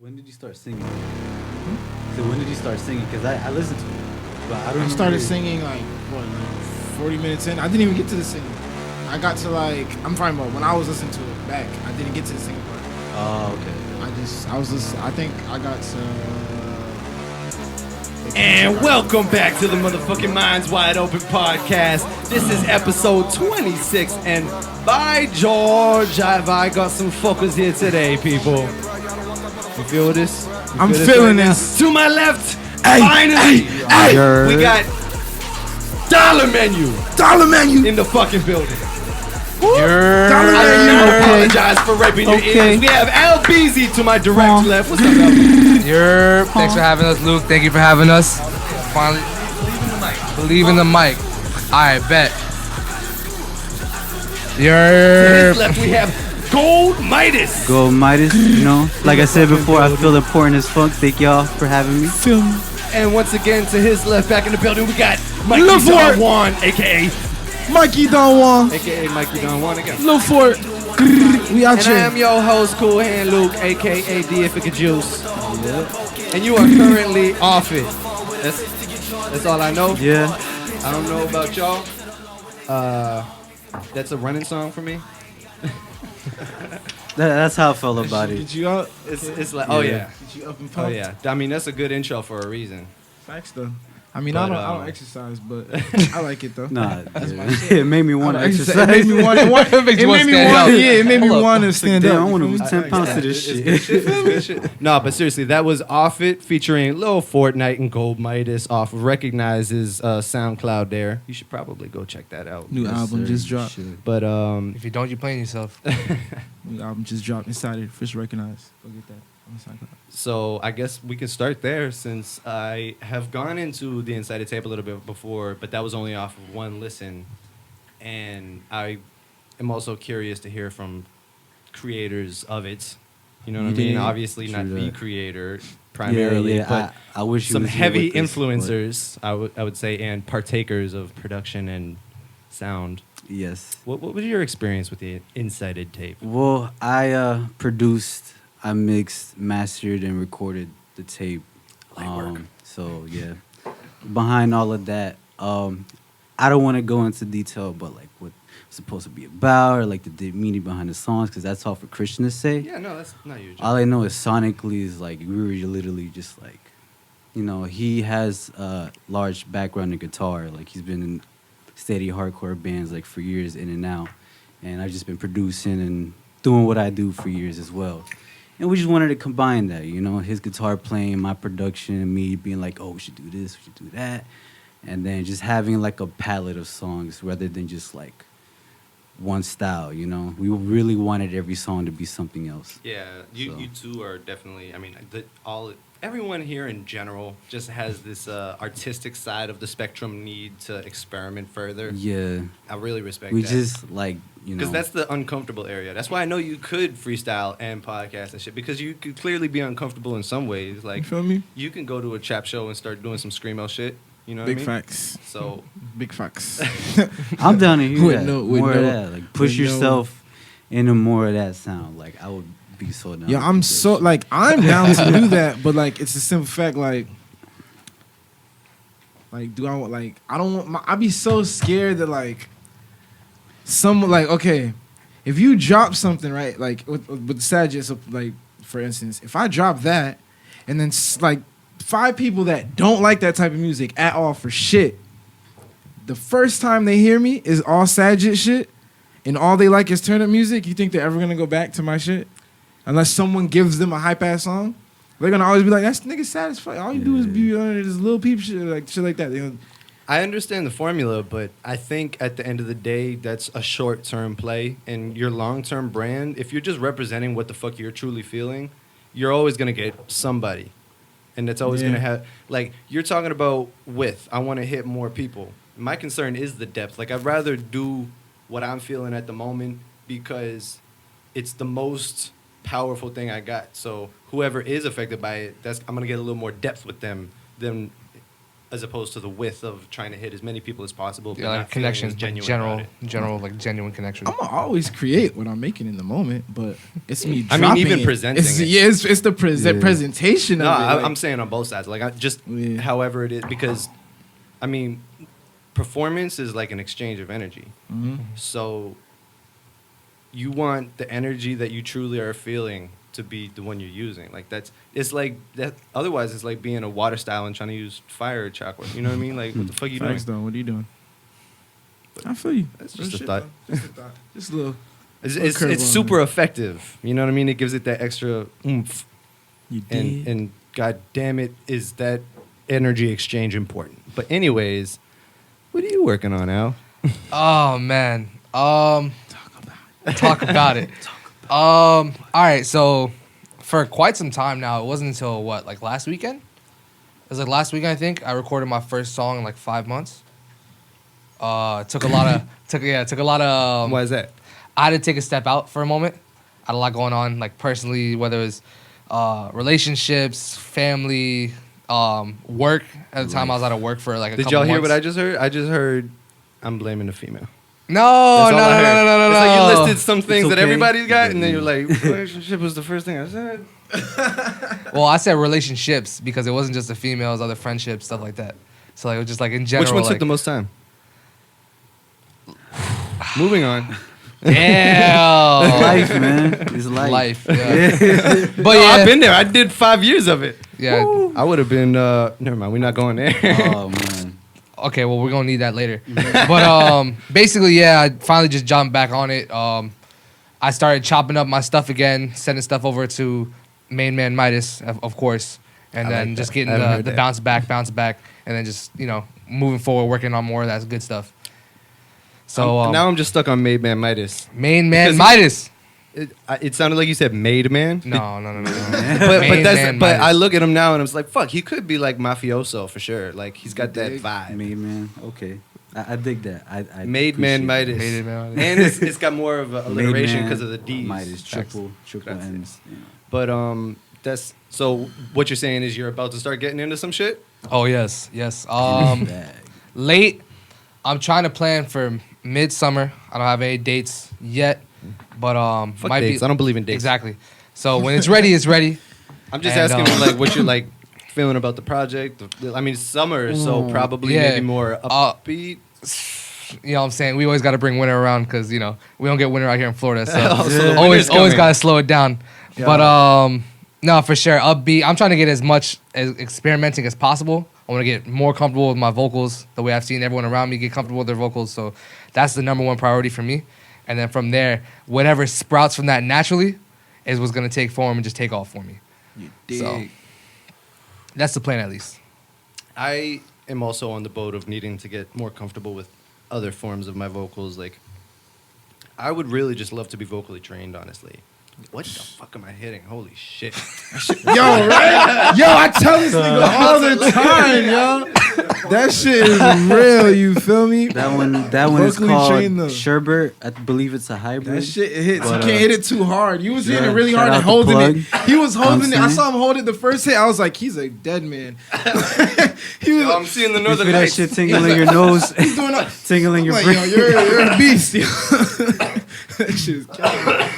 When did you start singing? So when did you start singing? Because I listened to it, but I don't. I started singing like 40 minutes in. I didn't even get to the singing. I got to I'm talking about when I was listening to it back. I didn't get to the singing part. Oh, okay. I think I got to. And welcome back to the motherfucking Minds Wide Open podcast. This is episode 26, and by George, I got some fuckers here today, people. You feel this? I'm feeling this. To my left, finally, we got Dollr Menu in the fucking building. I apologize for raping your ears. We have ALBz to my direct left. What's up, ALBz? Thanks for having us, Luke. Thank you for having us. Finally, believe in the mic. Alright, bet. To his left, we have Midas. Go Midas, you know. Like I said before, I feel important as fuck. Thank y'all for having me. And once again, to his left, back in the building, we got Mikey Don Won, a.k.a. Mikey Don Won. a.k.a. Mikey Don Won again. Lil Fort. We out And here. I am your host, Cool Hand Luke, a.k.a. Deific Educe. And you are currently off it. That's all I know. Yeah. I don't know about y'all. That's a running song for me. That's how I felt about it. Did you up? It's like, oh yeah. Did you up and Oh pump? yeah. I mean, that's a good intro for a reason. Facts though. I mean, But, I don't exercise, but I like it though. Nah, it made me want to exercise. It made me want. It made me want. Yeah, it made me want to stand Damn, up. I want to you lose feel me? 10 pounds to this shit. It's good shit. No, but seriously, that was Off It featuring Lil Fort and Gold Midas off of Recognizes SoundCloud there. You should probably go check that out. New album just dropped. But If you don't, you're playing yourself. New album just dropped. Incited. First recognized. Go get that on SoundCloud. so I guess we can start there since I have gone into the Incited tape a little bit before, but that was only off of one listen. And I am also curious to hear from creators of it. You know what I mean? Yeah, Obviously not true the that. creator primarily, yeah, but I wish you some was here heavy with this, influencers, I would say, and partakers of production and sound. but yes. What was your experience with the Incited tape? Well, I produced, I mixed, mastered, and recorded the tape. Light work. So yeah, behind all of that, I don't want to go into detail, but like what it's supposed to be about, or like the meaning behind the songs, because that's all for Christian to say. Yeah, no, that's not your job. All I know is sonically is like we were literally just like, you know, he has a large background in guitar. Like he's been in steady hardcore bands like for years in and out, and I've just been producing and doing what I do for years as well. And we just wanted to combine that, you know, his guitar playing, my production, and me being like, oh, we should do this, we should do that, and then just having like a palette of songs rather than just like one style, you know. We really wanted every song to be something else. Yeah, you two are definitely. I mean, everyone here in general just has this artistic side of the spectrum need to experiment further. Yeah, I really respect we that. just like, you know, Because that's the uncomfortable area. That's why I know you could freestyle and podcast and shit. Because you could clearly be uncomfortable in some ways. Like You feel me? you can go to a trap show and start doing some screamo shit. You know what I Big mean? facts. So Big facts. I'm down to hear With that. no- with more of no- that. Like push with no- yourself into more of that sound. Like I would be so down. Yeah, to I'm do that so shit. like I'm down to do that, but like it's a simple fact. Like do I want like I don't want. I'd be so scared that like someone like okay, if you drop something right, like with Sagittarius, so, like for instance, if I drop that, and then like 5 people that don't like that type of music at all for shit, the first time they hear me is all Sagitt shit, and all they like is turn up music. You think they're ever gonna go back to my shit? Unless someone gives them a hype ass song, they're gonna always be like, "That's nigga satisfied. All you do is be under this little peep shit, like shit like that." I understand the formula, but I think at the end of the day, that's a short-term play. And your long-term brand, if you're just representing what the fuck you're truly feeling, you're always going to get somebody. And that's always going to have, like, you're talking about width. I want to hit more people. My concern is the depth. Like, I'd rather do what I'm feeling at the moment because it's the most powerful thing I got. So whoever is affected by it, I'm going to get a little more depth with them than as opposed to the width of trying to hit as many people as possible. But Yeah, like not feeling as connection, genuine general, about it. like genuine connection. I'm gonna always create what I'm making in the moment, but it's me. I mean, dropping even it. presenting It's, it. Yeah, it's the Yeah. presentation No, of it. Like, I'm saying on both sides. Like, I just Yeah. however it is, because, I mean, performance is like an exchange of energy. mhm. So you want the energy that you truly are feeling to be the one you're using. Like it's like that. Otherwise, it's like being a water style and trying to use fire or chocolate. You know what I mean? Like, what the fuck you doing? Facts, though. What are you doing? I feel you. That's Real just a shit, thought. though. Just a thought. Just a little. It's curve it's on super it. effective. You know what I mean? It gives it that extra oomph. You did. And god damn it, is that energy exchange important? But anyways, what are you working on, Al? Oh man. Talk about it. All right, so for quite some time now, it wasn't until what, like last weekend? It was like last weekend, I think. I recorded my first song in like 5 months. Took a lot of Why is that? I had to take a step out for a moment. I had a lot going on, like personally, whether it was relationships, family, work. At the time, I was out of work for like a Did couple y'all hear months. what I just heard? I just heard I'm blaming the female. No, That's no, all I no, heard. no, no, no, no. It's like you listed some things that okay. everybody's got, and then you're like, relationship was the first thing I said. Well, I said relationships because it wasn't just the females, other friendships, stuff like that. So like, it was just like in general. Which one like, took the most time? Moving on. Damn. Life, man. It's life. Yeah. But No, yeah, I've been there. I did 5 years of it. yeah. I would have been. Never mind. We're not going there. Oh man. Okay, well, we're gonna need that later. But basically, yeah, I finally just jumped back on it. I started chopping up my stuff again, sending stuff over to main man Midas, of course, and I then like just that. getting I haven't the heard that. bounce back, and then just moving forward, working on more of that good stuff. So now I'm just stuck on Made Man Midas. main man because- Midas. It sounded like you said Made Man. No. But Main that's man but Midas. I look at him now and I'm just like, fuck, he could be like mafioso for sure. Like he's got that dig? vibe. Made man. Okay. I dig that. I Made Man appreciate Midas. Made Man Midas. And it's got more of an it. Made alliteration man, because of the D's. Midas, triple Gracias. M's. You know. But that's so what you're saying is you're about to start getting into some shit? Oh yes. Bag. Late. I'm trying to plan for midsummer. I don't have any dates yet, but Fuck might dates. be I don't believe in dates. exactly. So when it's ready, it's ready. I'm just And, asking like what you're like feeling about the project. I mean, summer, so probably Yeah. maybe more upbeat. You know what I'm saying? We always got to bring winter around because we don't get winter out here in Florida. So Oh, so the always winter's coming. got to slow it down. Yeah. But no, for sure, upbeat. I'm trying to get as much as experimenting as possible. I want to get more comfortable with my vocals, the way I've seen everyone around me get comfortable with their vocals. So that's the number one priority for me. And then from there, whatever sprouts from that naturally is what's going to take form and just take off for me. So that's the plan at least. I am also on the boat of needing to get more comfortable with other forms of my vocals. Like, I would really just love to be vocally trained, honestly. What the fuck am I hitting? Holy shit. Yo, right? Yo, I tell this nigga all the time, yo. That shit is real, you feel me? That one is Vocally called trained, though. Sherbert. I believe it's a hybrid. That shit hits. But, You can't hit it too hard. You was hitting yeah, it really shout hard and out to holding Plug. it. He was holding it. I saying? saw him hold it the first hit. I was like, he's a dead man. He was Yo, I'm seeing the You Northern feel that Lights. shit tingling your nose, he's doing up. tingling your Like, brain. yo, you're a beast. Yo. That shit is killing.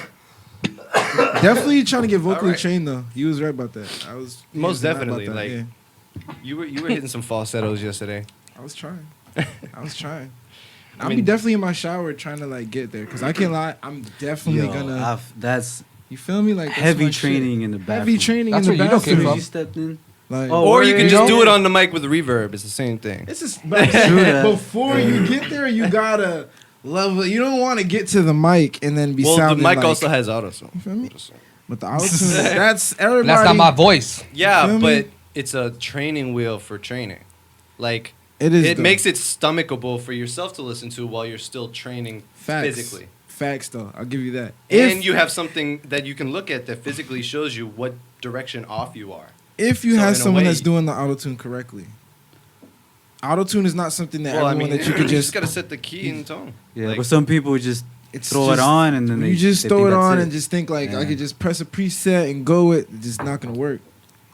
Definitely trying to get vocally Alright. trained though. You was right about that. I was he Most was right definitely, about that, like- yeah. You were hitting some falsettos yesterday. I was trying. I I be mean- definitely in my shower trying to like get there because I can't lie. I'm definitely Yo, gonna. that's You feel me? Like that's heavy my shit. training in the bathroom. Heavy training That's in the where you don't As came soon bathroom. as from. you stepped in. Like, Oh, Or you can you just know? do it on the mic with reverb. It's the same thing. it's just but True that. before you get there, you gotta level. You don't want to get to the mic and then be Well, the sounding mic like, also has auto-tune. You feel me? But the auto-tune, that's everybody. That's not my voice. Yeah, Feel me? but it's a training wheel for training. Like, It is. it though. makes it stomachable for yourself to listen to while you're still training Facts. physically. Facts though. I'll give you that. And you have something that you can look at that physically shows you what direction off you are. if you so have in a someone way- that's doing the auto-tune correctly. Auto-tune is not something that Well, I everyone mean, that you could just just. gotta set the key and tone. Yeah, Like, but some people just It's throw it just- on and then you just they throw think it that's on and just think like I Yeah. could just press a preset and go. It's just not gonna work.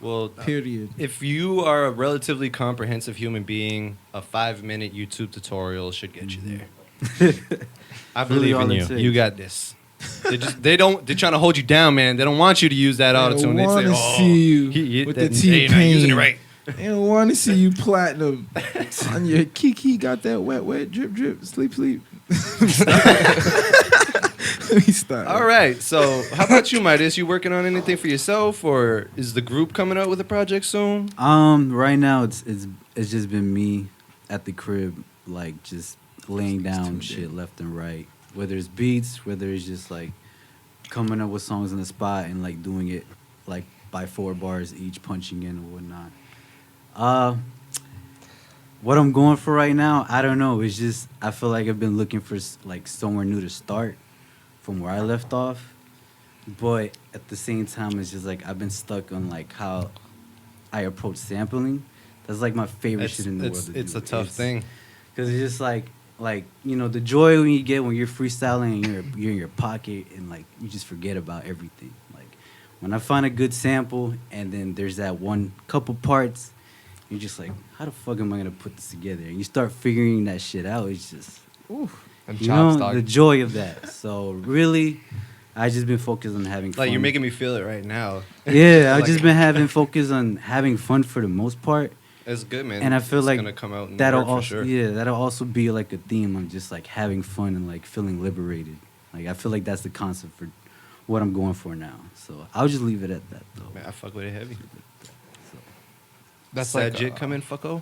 Well, Period. if you are a relatively comprehensive human being, a 5-minute YouTube tutorial should get you there. I Really believe all in it you. takes. You got this. They're trying to hold you down, man. They don't want you to use that auto-tune. They say, wanna oh, see you with the you're not T-Pain. using it right. They don't want to see you platinum on your Kiki. Got that wet, drip, drip, sleep. Let me stop. All right. So, how about you, Midas? You working on anything for yourself, or is the group coming out with a project soon? Right now it's just been me at the crib, like just laying down shit left and right. Whether it's beats, whether it's just like coming up with songs on the spot and like doing it like by 4 bars each, punching in and whatnot. What I'm going for right now, I don't know. It's just I feel like I've been looking for like somewhere new to start from where I left off, but at the same time, it's just like I've been stuck on like how I approach sampling. That's like my favorite shit in the world. It's a tough thing. Because it's just like you know, the joy when you get when you're freestyling and you're in your pocket and like you just forget about everything. Like when I find a good sample and then there's that one couple parts, you're just like, how the fuck am I gonna put this together? And you start figuring that shit out. It's just, And you know, chops, dog. the joy of that. So really, I just been focused on having fun. Like you're making me feel it right now. Yeah, I've Like- just been having focus on having fun for the most part. It's good, man. And I feel it's like gonna come out in that'll work for also sure. that'll also be like a theme of just like having fun and like feeling liberated. Like I feel like that's the concept for what I'm going for now. So I'll just leave it at that though. Man, I fuck with it heavy. That's Sad like jit coming, fucko.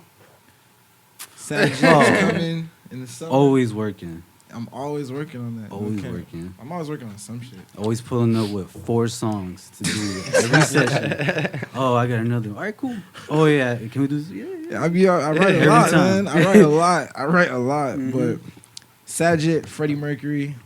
Sad J's Oh. coming in the summer. Always working. I'm always working on that. Always Okay. working. I'm always working on some shit. Always pulling up with 4 songs to do every session. Oh, I got another one. All right, cool. Oh yeah, can we do this? Yeah, yeah. Yeah, I write a Every lot, time. man. I write a lot. Mhm. But Sajid, Freddie Mercury,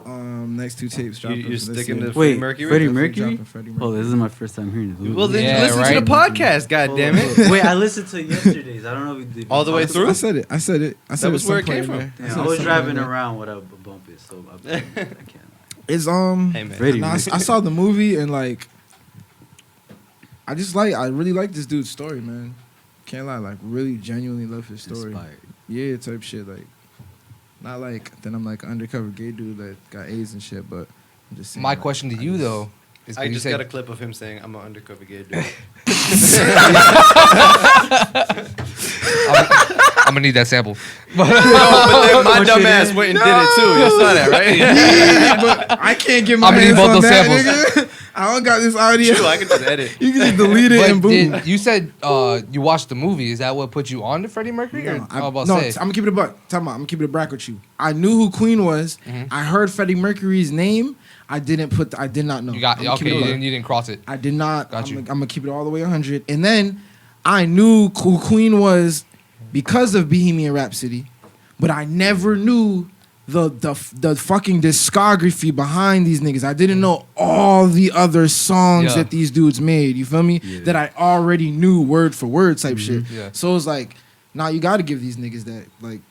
next 2 tapes dropping. You're for this sticking year. to Freddie Wait, Mercury? Freddie Definitely Mercury? dropping Freddie Oh, this Mercury. is my first time hearing this. Well, then Yeah, listen right? to the podcast, goddamn it. Wait, I listened to yesterday's. I don't know if you did. All the way through? I said it. I said it was where it some came point in from. there. Yeah, said I it was some driving point in there. around without a bump it, so I can't. It's Hey, man. Freddie nah, I saw the movie and like, I really like this dude's story, man. Can't lie, like really genuinely love his story. Inspired. Yeah, type shit. Like, not like then I'm like an undercover gay dude that got AIDS and shit, but I'm just saying. my like, question to you though is, I when you just said- got a clip of him saying, I'm an undercover gay dude. I'm gonna need that sample. But then my dumb ass went and did it too. You saw that, right? Yeah, but I can't get my I'm gonna need hands both on those that, samples. nigga. I don't got this audio. True, I can just edit. You can just delete it But and boom. you said you watched the movie. Is that what put you on to Freddie Mercury? Or, I was about to I'm say. gonna keep it a buck. I'm gonna keep it a brack with you. I knew who Queen was. I heard Freddie Mercury's name. I did not know. You got I'ma keep okay. it a You buck. didn't cross it. I did not. Got you. I'm gonna keep it all the way 100. And then I knew who Queen was because of Bohemian Rhapsody, but I never knew the fucking discography behind these niggas. I didn't know all the other songs Yeah. that these dudes made. You feel me? Yeah. That I already knew word for word type shit. Yeah. So it's like, nah, you got to give these niggas that. Like,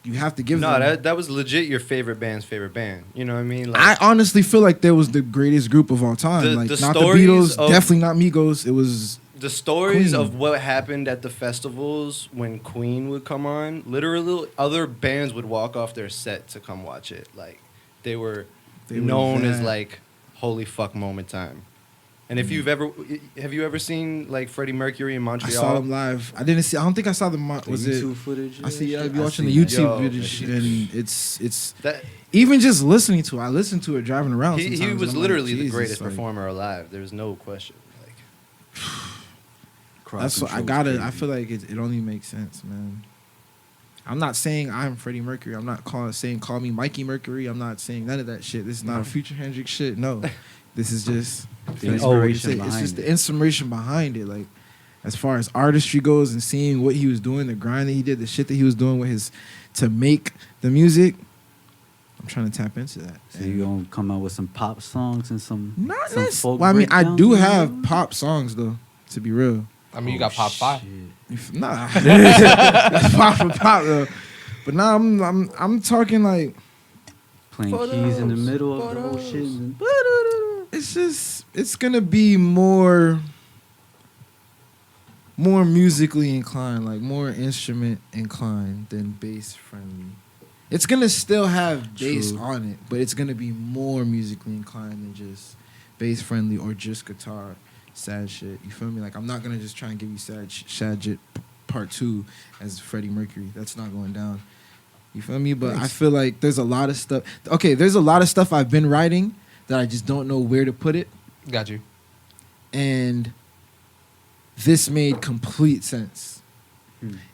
you have to give No, them. that was legit your favorite band's favorite band. You know what I mean? Like, I honestly feel like they was the greatest group of all time. The- like, the not the stories Beatles, of- definitely not Migos. It was. the stories Queen. of what happened at the festivals when Queen would come on, literally other bands would walk off their set to come watch it. Like they were They were known as that. like holy fuck moment time. And if you've have you ever seen like Freddie Mercury in I Montreal? saw them live. I didn't see. I don't think I saw the. Was it? YouTube footage? I see. I'd be I watching the seen that. YouTube Yo, footage, that and it's That even just listening to it. I listened to it driving around. he sometimes, was and I'm literally like, the Jesus, greatest like, performer alive. There's no question. Like Crowd That's what I control's gotta. I crazy. feel like it only makes sense, man. I'm not saying I'm Freddie Mercury. I'm not saying call me Mikey Mercury. I'm not saying none of that shit. This is not a Future Hendrix shit. No, this is just The it's inspiration it's just behind the it. inspiration behind it. Like as far as artistry goes and seeing what he was doing, the grind that he did, the shit that he was doing with his to make the music. I'm trying to tap into that. So you gonna come out with some pop songs and some Not some this. folk Well, I mean, I breakdowns do and have stuff? pop songs though. To be real, I mean, you got pop 5. Shit. nah, that's pop for pop though. But now I'm talking like Playing keys in the middle of the whole shit. And it's gonna be more more musically inclined, like more instrument inclined than bass friendly. It's gonna still have bass True. on it, but it's gonna be more musically inclined than just bass friendly or just guitar, sad shit. You feel me? Like I'm not gonna just try and give you sad shit part 2 as Freddie Mercury. That's not going down. You feel me? But I feel like there's a lot of stuff. Okay, there's a lot of stuff I've been writing that I just don't know where to put it. Got you. And this made complete sense.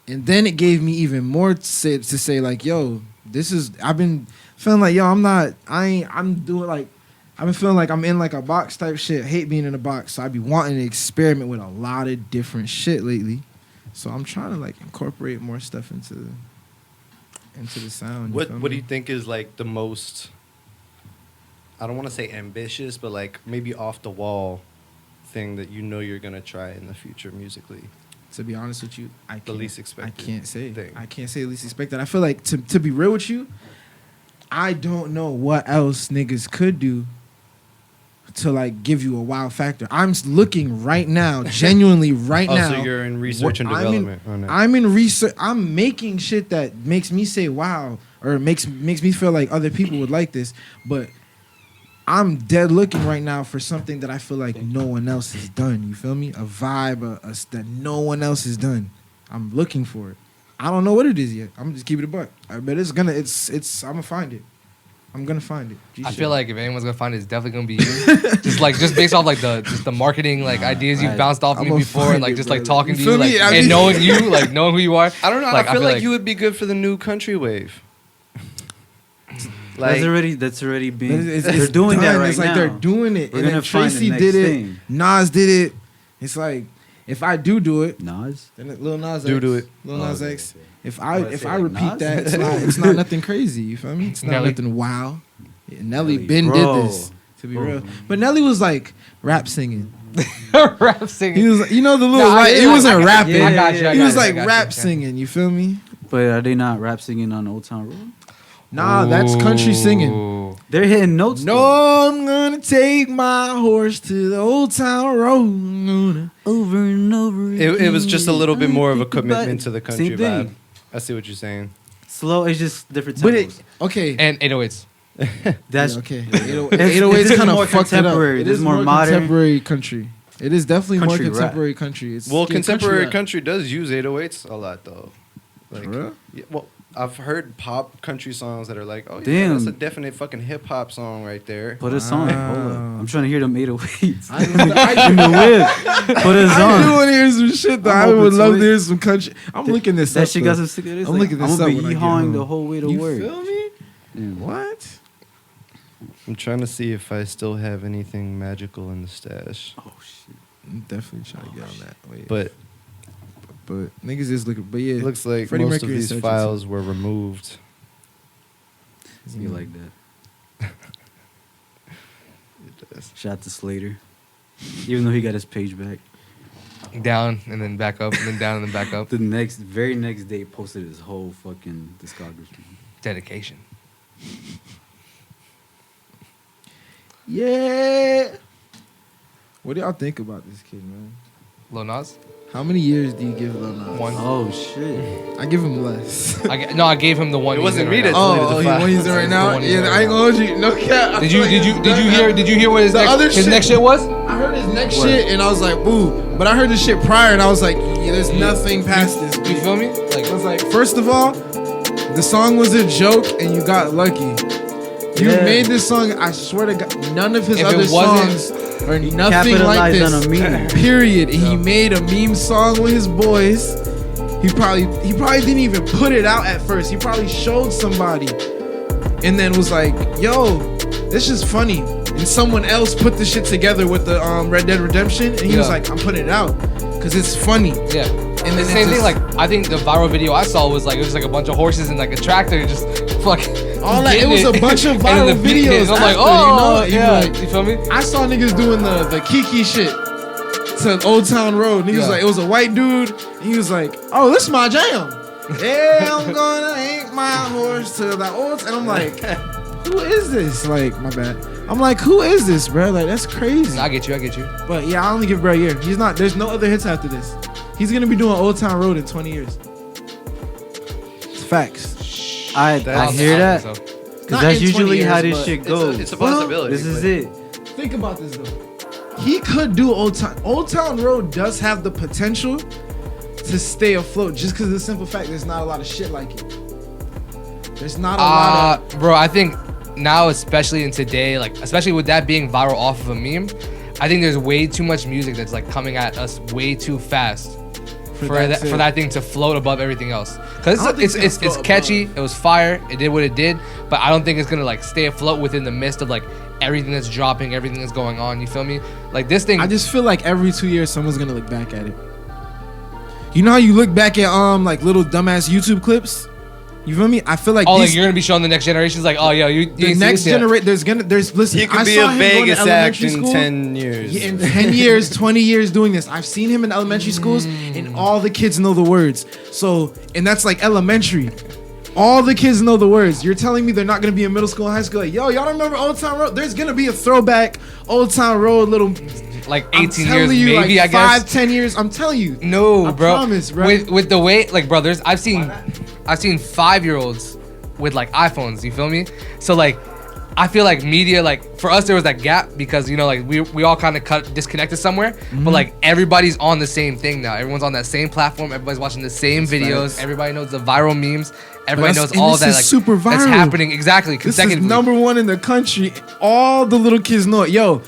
And then it gave me even more to say like, yo, I've been feeling like, yo, I'm doing like, I've been feeling like I'm in like a box type shit. Hate being in a box. So I be wanting to experiment with a lot of different shit lately. So I'm trying to like incorporate more stuff into the sound. What feel do me? you think is like the most, I don't want to say ambitious, but like maybe off the wall thing that you know you're gonna try in the future musically? To be honest with you, The least expected I can't say. thing. I can't say least expected. I feel like to be real with you, I don't know what else niggas could do to like give you a wow factor. I'm looking right now, genuinely right now. So you're in research and I'm development on it. I'm in research. I'm making shit that makes me say wow, or makes me feel like other people would like this. But I'm dead looking right now for something that I feel like no one else has done. You feel me? A vibe that no one else has done. I'm looking for it. I don't know what it is yet. I'm just keep it a buck. I bet it's gonna. I'm gonna find it. I'm gonna find it. I feel like if anyone's gonna find it, it's definitely gonna be you. just based off like the marketing like ideas you've bounced off I'm me gonna before, find and like it, just like brother. talking to You you, feel like me? I and mean- knowing you, like knowing who you are. I don't know. Like, I feel like you would be good for the new country wave. Like, That's already But being. it's They're doing that done. right It's like now. they're doing it. We're and then gonna find the Tracy next did it. thing. Nas did it. It's like if I do it, Nas. then Lil Nas Do X. it. Lil Oh, Nas okay, X. okay. If What I I say, like repeat Nas? that, it's not nothing crazy. You feel me? It's not Nelly. nothing wow. Yeah, Nelly Nelly, Ben bro. did this. To be Bro. real, but Nelly was like rap singing. Rap singing. He was, you know, the little Nah, like he wasn't rapping. Yeah, I got you. He was I like got you, rap okay. singing. You feel me? But are they not rap singing on Old Town Road? Nah, that's country singing. Ooh. They're hitting notes. No, though. I'm gonna take my horse to the old town road. Over and over. it was just a little bit again. more of a Think about commitment it. to the country Same thing. vibe. I see what you're saying. Slow. It's just different But tempos. okay. And 808s. That's Yeah, okay. It's 808's kind more of fucked it up. contemporary. It This is is more modern. contemporary country. It is definitely Country more rap. contemporary country. It's Well, yeah, contemporary rap. country does use 808s a lot, though. Like, For real? yeah, well, I've heard pop country songs that are like, oh, yeah, Damn. that's a definite fucking hip hop song right there. Put us on. Hold up. Wow. I'm trying to hear them 808s. I In the whip. Put us I do on. want to hear some shit though. I'm I open would to love it. to hear some country. I'm looking this That up. shit though. got some sick. I'm looking this I'm up gonna be when I get yeehawing home. the whole way to You work. feel me? Yeah. What? I'm trying to see if I still have anything magical in the stash. Oh shit. I'm definitely trying to get on that. Wait, But but niggas is looking. But yeah, it looks like Freddie most Mercury of is these such a- files were removed. You like that? Shout out to Slater. Even though he got his page back, Down and then back up, and then down and then back up. the very next day posted his whole fucking discography. Dedication. Yeah. What do y'all think about this kid, man? Lil Nas? How many years do you give Lil Nas? One. Oh shit. I give him less. I gave him the one. It he's wasn't in me right that now. deleted the he file. one using right The now. one he's Yeah, in I ain't gonna hold you. No cap. I Did feel you like did you hear what his The other his shit- next shit was? I heard his next shit and I was like, boo. But I heard this shit prior and I was like, yeah, there's nothing past this. You feel me? I Like was like, first of all, the song was a joke and you got lucky. You Yeah. made this song, I swear to God, none of his If other it wasn't- songs are nothing like capitalized this. on a meme. Period. And he made a meme song with his boys. He probably didn't even put it out at first. He probably showed somebody and then was like, yo, this is funny. And someone else put the shit together with the Red Dead Redemption and he was Yeah. like, I'm putting it out because it's funny. yeah. And The then same it thing, just- like I think the viral video I saw was like it was like a bunch of horses and like a tractor just fucking All that, it getting was a bunch of And then viral the beat hit, videos. and I'm like, after, oh, you know? yeah, Like, you feel me? I saw niggas doing the Kiki shit to Old Town Road. Niggas Yeah. like, it was a white dude. And he was like, oh, this is my jam. Yeah, I'm gonna ain't my horse to the old. And I'm like, who is this? Like, my bad. I'm like, who is this, bro? Like, that's crazy. I get you. But yeah, I only give bro a year. He's not. There's no other hits after this. He's gonna be doing Old Town Road in 20 years. It's facts. I hear that. So. Because Not that's in 20 usually years, how this but shit goes. It's a possibility. This is but- it. Think about this though. He could do Old Town. Old Town Road does have the potential to stay afloat, just because of the simple fact there's not a lot of shit like it. There's not a lot of. Bro, I think now, especially in today, like especially with that being viral off of a meme, I think there's way too much music that's like coming at us way too fast for that thing to float above everything else. Because I don't think it's it's gonna float catchy, above. it was fire, it did what it did, but I don't think it's gonna like stay afloat within the midst of like everything that's dropping, everything that's going on. You feel me? Like this thing. I just feel like every 2 years someone's gonna look back at it. You know how you look back at like little dumbass YouTube clips? You feel me? I feel like like you're gonna be showing the next generations like, oh, yo, the next generation. Listen. He could I be saw a him going to Vegas elementary act in school. 10 years. Yeah, in 10 years, 20 years doing this. I've seen him in elementary schools, and all the kids know the words. So, and that's like elementary. All the kids know the words. You're telling me they're not gonna be in middle school and high school? Like, yo, y'all don't remember Old Town Road? There's gonna be a throwback Old Town Road little. like I'm 18 telling years, you, maybe, like I guess. 5-10 years. I'm telling you. No, I bro. promise, bro. With the way, like, bro, I've seen 5-year-olds with like iPhones. You feel me? So like, I feel like media, like for us, there was that gap because like we all kind of disconnected somewhere. But like everybody's on the same thing now. Everyone's on that same platform. Everybody's watching the same videos. facts. Everybody knows the viral memes. Everybody knows and all this that. is Like super that's viral. happening exactly This is consecutively. number one in the country. All the little kids know it. Yo,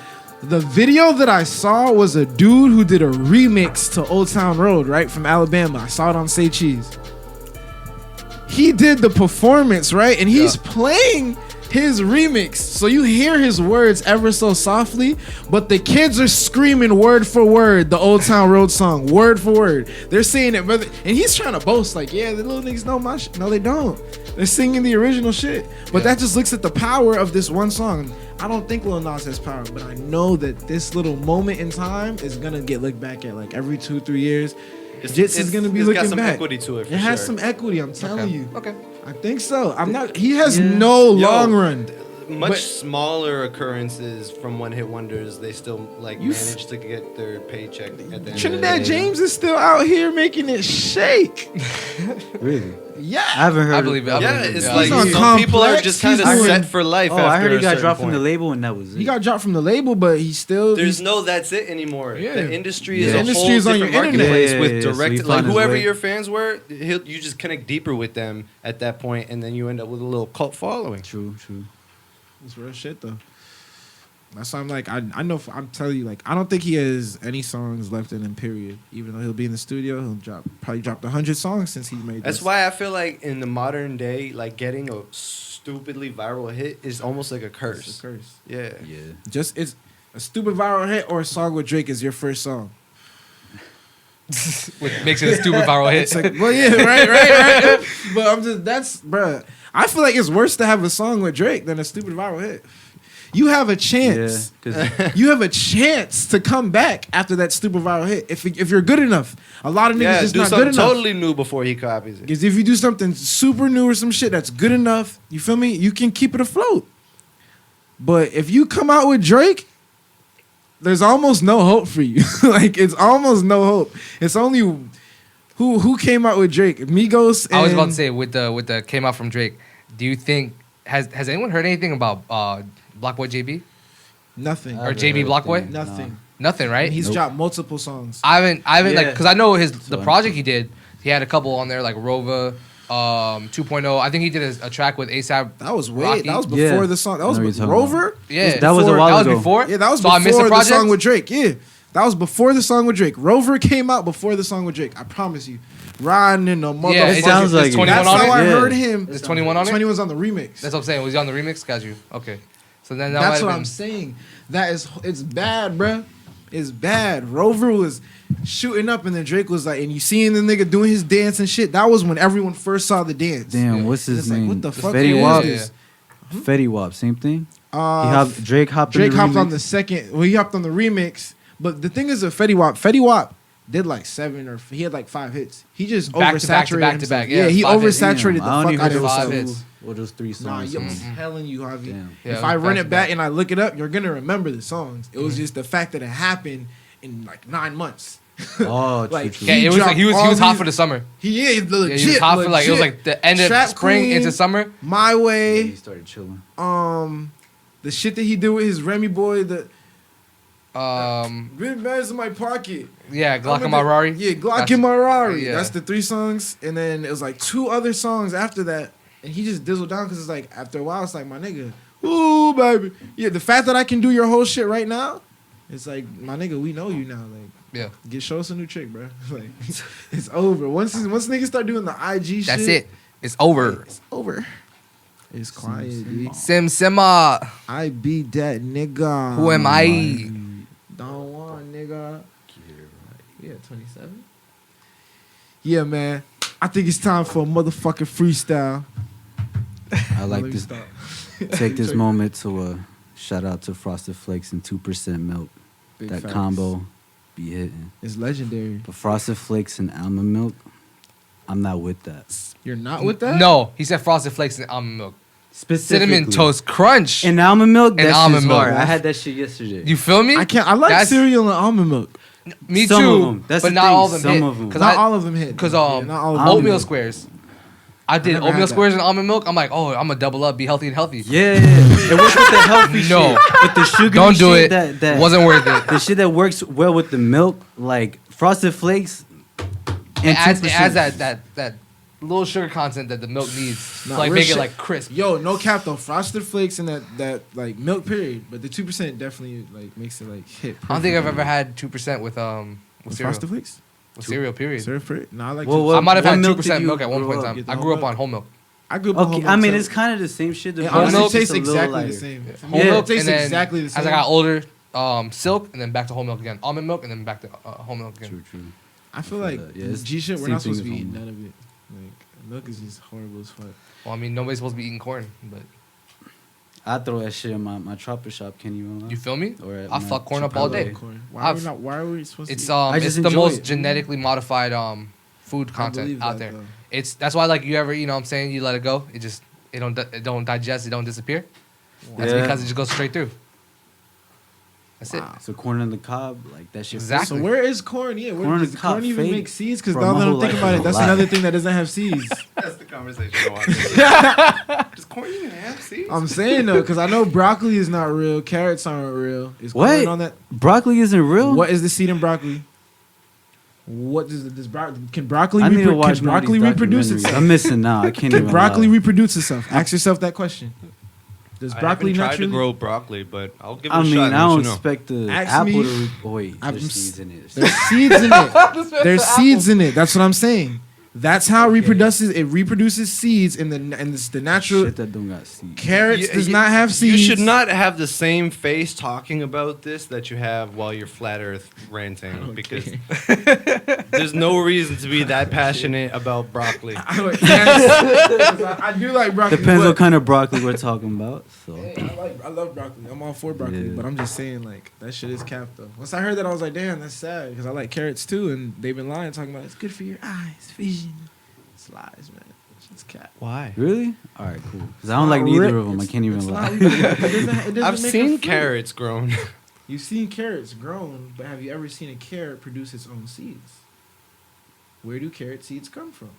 the video that I saw was a dude who did a remix to Old Town Road, right, from Alabama. I saw it on Say Cheese. He did the performance, right, and he's playing his remix. So you hear his words ever so softly, but the kids are screaming word for word the Old Town Road song, word for word. They're saying it, brother, and he's trying to boast like, yeah, the little niggas know my shit. No, they don't. They're singing the original shit. But that just looks at the power of this one song. I don't think Lil Nas has power, but I know that this little moment in time is gonna get looked back at like every 2-3 years. Jits is gonna be it's looking got some back. equity to it. For It has sure. some equity. I'm telling you. Okay. I think so. I'm not. He has no Yo, long run. Much But- smaller occurrences from one hit wonders. They still like You manage to get their paycheck at the end of the Trinidad day. James is still out here making it shake. Really? Yeah. I haven't heard. I believe it. I Yeah, believe it. it's Yeah. like He's on some people are Complex, just kind of he's set doing- for life. Oh, after I heard he a got certain dropped from point. the label and that was it. He got dropped from the label, but he still. There's no that's it anymore. Yeah. The industry Yeah. is The a industry whole is on your different internet. marketplace Yeah, with yeah, yeah. So direct, he like found his whoever way. your fans were, you just connect deeper with them at that point, and then you end up with a little cult following. True. It's real shit though. That's why I'm like, I know. I'm telling you, like, I don't think he has any songs left in him. Period. Even though he'll be in the studio, he'll probably dropped 100 songs since he made. That's this. why I feel like in the modern day, like getting a stupidly viral hit is almost like a curse. It's a curse. Yeah. Yeah. Just it's a stupid viral hit or a song with Drake is your first song. Which makes it a stupid viral hit. It's like, well, yeah, right. But I'm just bruh. I feel like it's worse to have a song with Drake than a stupid viral hit. You have a chance. Yeah. 'Cause You have a chance to come back after that stupid viral hit if you're good enough. A lot of niggas Yeah, just do not good something enough. totally new before he copies it. Because if you do something super new or some shit that's good enough, you feel me? You can keep it afloat. But if you come out with Drake, there's almost no hope for you. Like it's almost no hope. It's only who came out with Drake? Migos. And I was about to say with the came out from Drake. Do you think has anyone heard anything about Blockboy JB nothing. or JB Blockboy? Nothing. Nothing, right? And he's Nope. dropped multiple songs. I haven't like Yeah. because I know the So- project he did. He had a couple on there like Rova, 2.0. I think he did a track with ASAP. That was way. Rocky. That was Yeah. before the song. That was I know with what you're talking Rover. Yeah, That was a while That was ago. before. Yeah, that was so I missed before the project? song with Drake. Yeah, that was before the song with Drake. Rover came out before the song with Drake. I promise you. Riding in the motherfucker. Yeah, it sounds like it. 21 That's on how it. I Yeah. heard him. There's 21 on it. 21's on the remix. That's what I'm saying. Was he on the remix? Got you. Okay. So then that That's might have what been- I'm saying. It's bad, bruh. It's bad. Rover was shooting up, and then Drake was like, and you seeing the nigga doing his dance and shit. That was when everyone first saw the dance. damn, Yeah. what's his It's like, name? what the fuck Fetty is Wap. this? Fetty Wap, same thing. Drake hopped. Drake in the hopped on remix. the second. Well, he hopped on the remix. But the thing is, with Fetty Wap did like 7 or he had like 5 hits. He just Back to back to oversaturated back to himself. back. Yeah, he 5 hits. oversaturated Damn, I the only fuck out heard of those five himself. hits. Or those 3 Nah, songs. I'm telling you, Javi. Damn. Yeah, If I run back it to back back. and I look it up, you're gonna remember the songs. It was just the fact that it happened in like 9 months. Oh, Like, true. Yeah, it was like he was dropped all hot these- for the summer. He is legit. Yeah, he was hot for like it was legit. like the end of Trap spring Queen, into summer. My Yeah, Way. he started chilling. The shit that he did with his Remy boy. The Um, Man's in my pocket. yeah, Glock I'm in my Rari. Yeah, Glock That's- in my Rari. yeah. That's the 3 songs, and then it was like 2 other songs after that, and he just dizzled down because it's like after a while, it's like my nigga, ooh baby, yeah. The fact that I can do your whole shit right now, it's like my nigga, we know you now. Like, Yeah, show us a new chick, bro. Like, it's over. Once niggas start doing the IG that's shit, it. It's over. It's over. It's quiet, dude. Sima. I be that nigga. Who am I? Don Won, nigga. Yeah, 27. Yeah, man. I think it's time for a motherfucking freestyle. I like this. Take this moment to shout out to Frosted Flakes and 2% milk. Big That facts. combo be hitting. It's legendary. But Frosted Flakes and almond milk, I'm not with that. You're not with that? No, he said Frosted Flakes and almond milk. Specifically. Cinnamon Toast Crunch. And almond milk, And that's almond just milk. hard. I had that shit yesterday. You feel me? I can't. I like That's- cereal and almond milk. Me Some too. of 'em. That's but the not thing, all of them some hit. of 'em. Not all of them hit. Because Yeah, not all of them oatmeal hit. squares. I did never oatmeal had that. squares and almond milk. I'm like, oh, I'm gonna double up, be healthy and healthy. Yeah, it works with the healthy No. shit. With the sugar Don't do shit it. That Wasn't worth it. the shit that works well with the milk, like Frosted Flakes. And It adds 2%. that little sugar content that the milk needs to Nah, like real make shit. it like crisp. Yo, no cap though. Frosted Flakes and that like milk period, but the 2% definitely like makes it like hit. I don't think I've perfectly. ever had 2% with cereal. Frosted Flakes. With cereal, period. Cereal period. No, I like. Well, two- what- I might have what had milk 2% did you milk at one point in grow up? time. Get the I whole grew up milk? on whole milk. I grew up on Okay, whole I milk, mean too. it's kind of the same shit. The It Whole honestly milk tastes just a little exactly lighter. the same. Whole Yeah. milk, It tastes and then exactly the same. as I got older, silk, and then back to whole milk again. Almond milk, and then back to whole milk again. True, true. I feel like Yeah, it's G shit. We're same not supposed to thing be as eating whole none of it. Like milk is just horrible as fuck. Well, I mean, nobody's supposed to be eating corn, but I throw that shit in my chopper shop. Can't even lie. you feel me? Or at I my fuck corn up all Chipotle. day. Corn. Why are we I've- not? Why are we supposed It's to? I it's just the enjoy most it. genetically modified food I content believe out that, there. though. It's that's why like you ever you know what I'm saying you let it go. It don't digest. It don't disappear. That's Yeah. because it just goes straight through. That's Wow. So corn on the cob, like that shit. Exactly. So where is corn? Yeah, where Corn does is corn caught even fake. make seeds? Because Bro, now my that I'm whole thinking life about is it, a that's lie. another thing that doesn't have seeds. That's the conversation I want. Does corn even have seeds? I'm saying though, because I know broccoli is not real, carrots aren't real. Is What? corn on that? Broccoli isn't real. What is the seed in broccoli? What can broccoli I need to can watch broccoli more of these reproduce documentaries. itself? I'm missing now. I can't Can even. broccoli lie. reproduce itself? Ask yourself that question. Does I broccoli haven't tried naturally? to grow broccoli, but I'll give it I a mean, shot. and I let don't you know. expect the Ask apple me. to. Oh wait, I'm there's s- seeds in it. There's seeds in it. There's seeds in it. That's what I'm saying. That's how it reproduces seeds in the natural. Shit that don't got seeds. Carrots You- does you- not have You seeds. should not have the same face talking about this that you have while you're flat Earth ranting because there's no reason to be that passionate about broccoli. Yes. I do like broccoli. Depends but- what kind of broccoli we're talking about. So I love broccoli. I'm all for broccoli, Yeah. but I'm just saying like that shit is capped though. Once I heard that, I was like, damn, that's sad because I like carrots too, and they've been lying talking about it's good for your eyes, vision. It's lies, man. It's cap. Why? really, all right, cool. Because I don't like neither of them. I can't even It's lie. not even- it doesn't I've make seen a fruit. carrots grown. You've seen carrots grown, but have you ever seen a carrot produce its own seeds? Where do carrot seeds come from?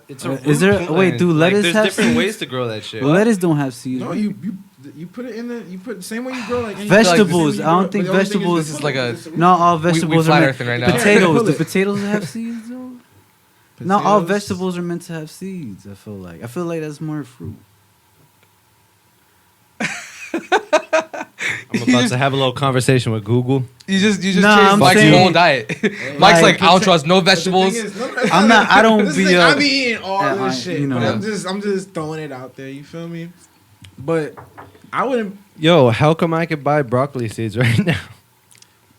It's Is there- root wait, plant. do lettuce there's have different seeds? ways to grow that shit. Well, lettuce don't have seeds. No, right? you put it in the same way you grow like any Vegetables. the same way you I don't grow- think but the only thing vegetables the is like a- it's root. Not all We vegetables flat are earthing right meant. now. Potatoes. Pull Do it. potatoes have seeds though? Not all vegetables are meant to have seeds. I feel like that's more fruit. I'm about to have a little conversation with Google. You just Nah, changed I'm Mike's saying- whole diet. Mike's like, I don't trust no But the thing vegetables. is, I'm not- I don't This be, is like, uh, I be eating all yeah, this I- shit, you know. but I'm just throwing it out there. You feel me? But I wouldn't. Yo, how come I could buy broccoli seeds right now?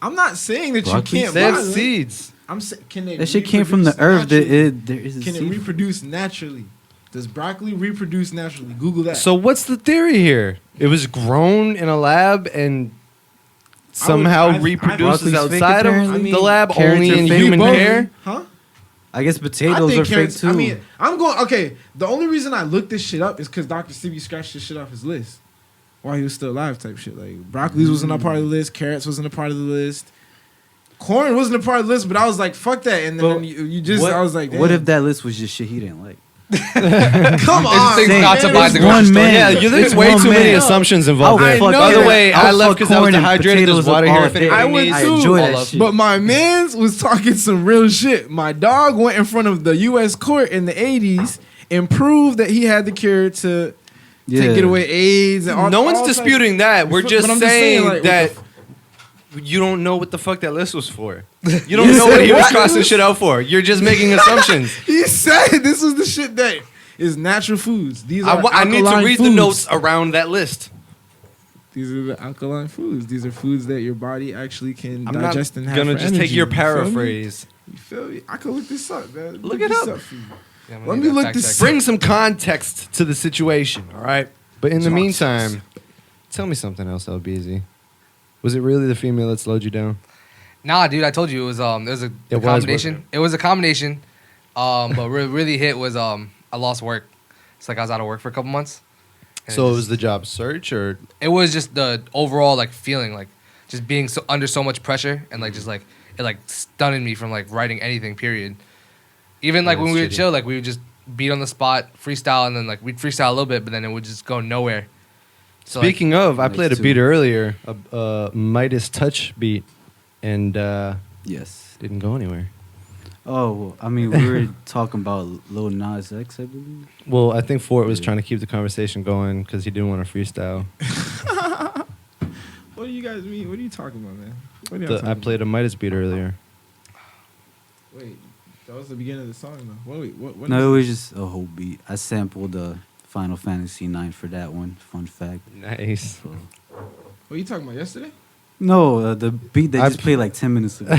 I'm not saying that Broccoli you can't They buy have them. seeds. I'm saying, can they? That shit came from the reproduce earth. There naturally? is a Can it seed. reproduce naturally? Does broccoli reproduce naturally? Google that. So what's the theory here? It was grown in a lab and somehow I- reproduces Broccoli's fake, outside of apparently. the lab Carrots only are in fake. human Both. hair. Huh? I guess I potatoes think are fake carrots. too. I mean, I'm going. Okay, the only reason I looked this shit up is because Dr. Sebi scratched this shit off his list while he was still alive, type shit. Like broccolis wasn't a part of the list, carrots wasn't a part of the list. corn wasn't a part of the list, but I was like, fuck that. And then But you just, what, I was like, damn. what if that list was just shit he didn't like? Come on, things not to man. buy the It's grocery one store. man. Yeah, there's It's way one too many man. assumptions involved I there. know By the that. way, I I'll left fuck because I was corn and dehydrated. There's potatoes water up here all if day. anybody I would needs. too. enjoy All that up. shit. But my man's was talking some real shit. My dog went in front of the U.S. court in the 80s and proved that he had the cure to get away AIDS. And all, No one's all types- disputing that. We're But just I'm saying like, what that the you don't know what the fuck that list was for. You don't know what he was What? crossing shit out for. You're just making assumptions. He said this was the shit that is natural foods. These are I need to alkaline read foods. the notes around that list. These are the alkaline foods. These are foods that your body actually can I'm digest not and have gonna for just take energy. your You feel me? paraphrase. You feel me? I can look this up, man. Look it this up. for you. Yeah, I'm gonna Let need me that look fact this check. Bring some context to the situation, all right? But in the meantime, tell me something else, ALBz. Was it really the female that slowed you down? Nah, dude, I told you it was a It was, combination. wasn't It was a combination. But what really hit was I lost work. It's like I was out of work for a couple months. And So it just- was the job search, or it was just the overall like feeling like just being so under so much pressure and like just like it like stunning me from like writing anything, period. Even like Yeah, when we that's would shitty. chill, like we would just beat on the spot, freestyle, and then like we'd freestyle a little bit, but then it would just go nowhere. So like, speaking of, I Next played a to- beat earlier, a Midas touch beat, and Yes. didn't go anywhere. Oh, well, I mean, we were talking about Lil Nas X, I believe. Well, I think Fort was Yeah. trying to keep the conversation going because he didn't want to freestyle. What do you guys mean? What are you talking about, man? What are y'all I talking played a Midas beat earlier. about? Wait, that was the beginning of the song, though. Wait, what No, is it was just a whole beat. I sampled Final Fantasy 9 for that one. Fun fact. Nice. So. What are you talking about? Yesterday? No, the beat that I- just played like 10 minutes ago.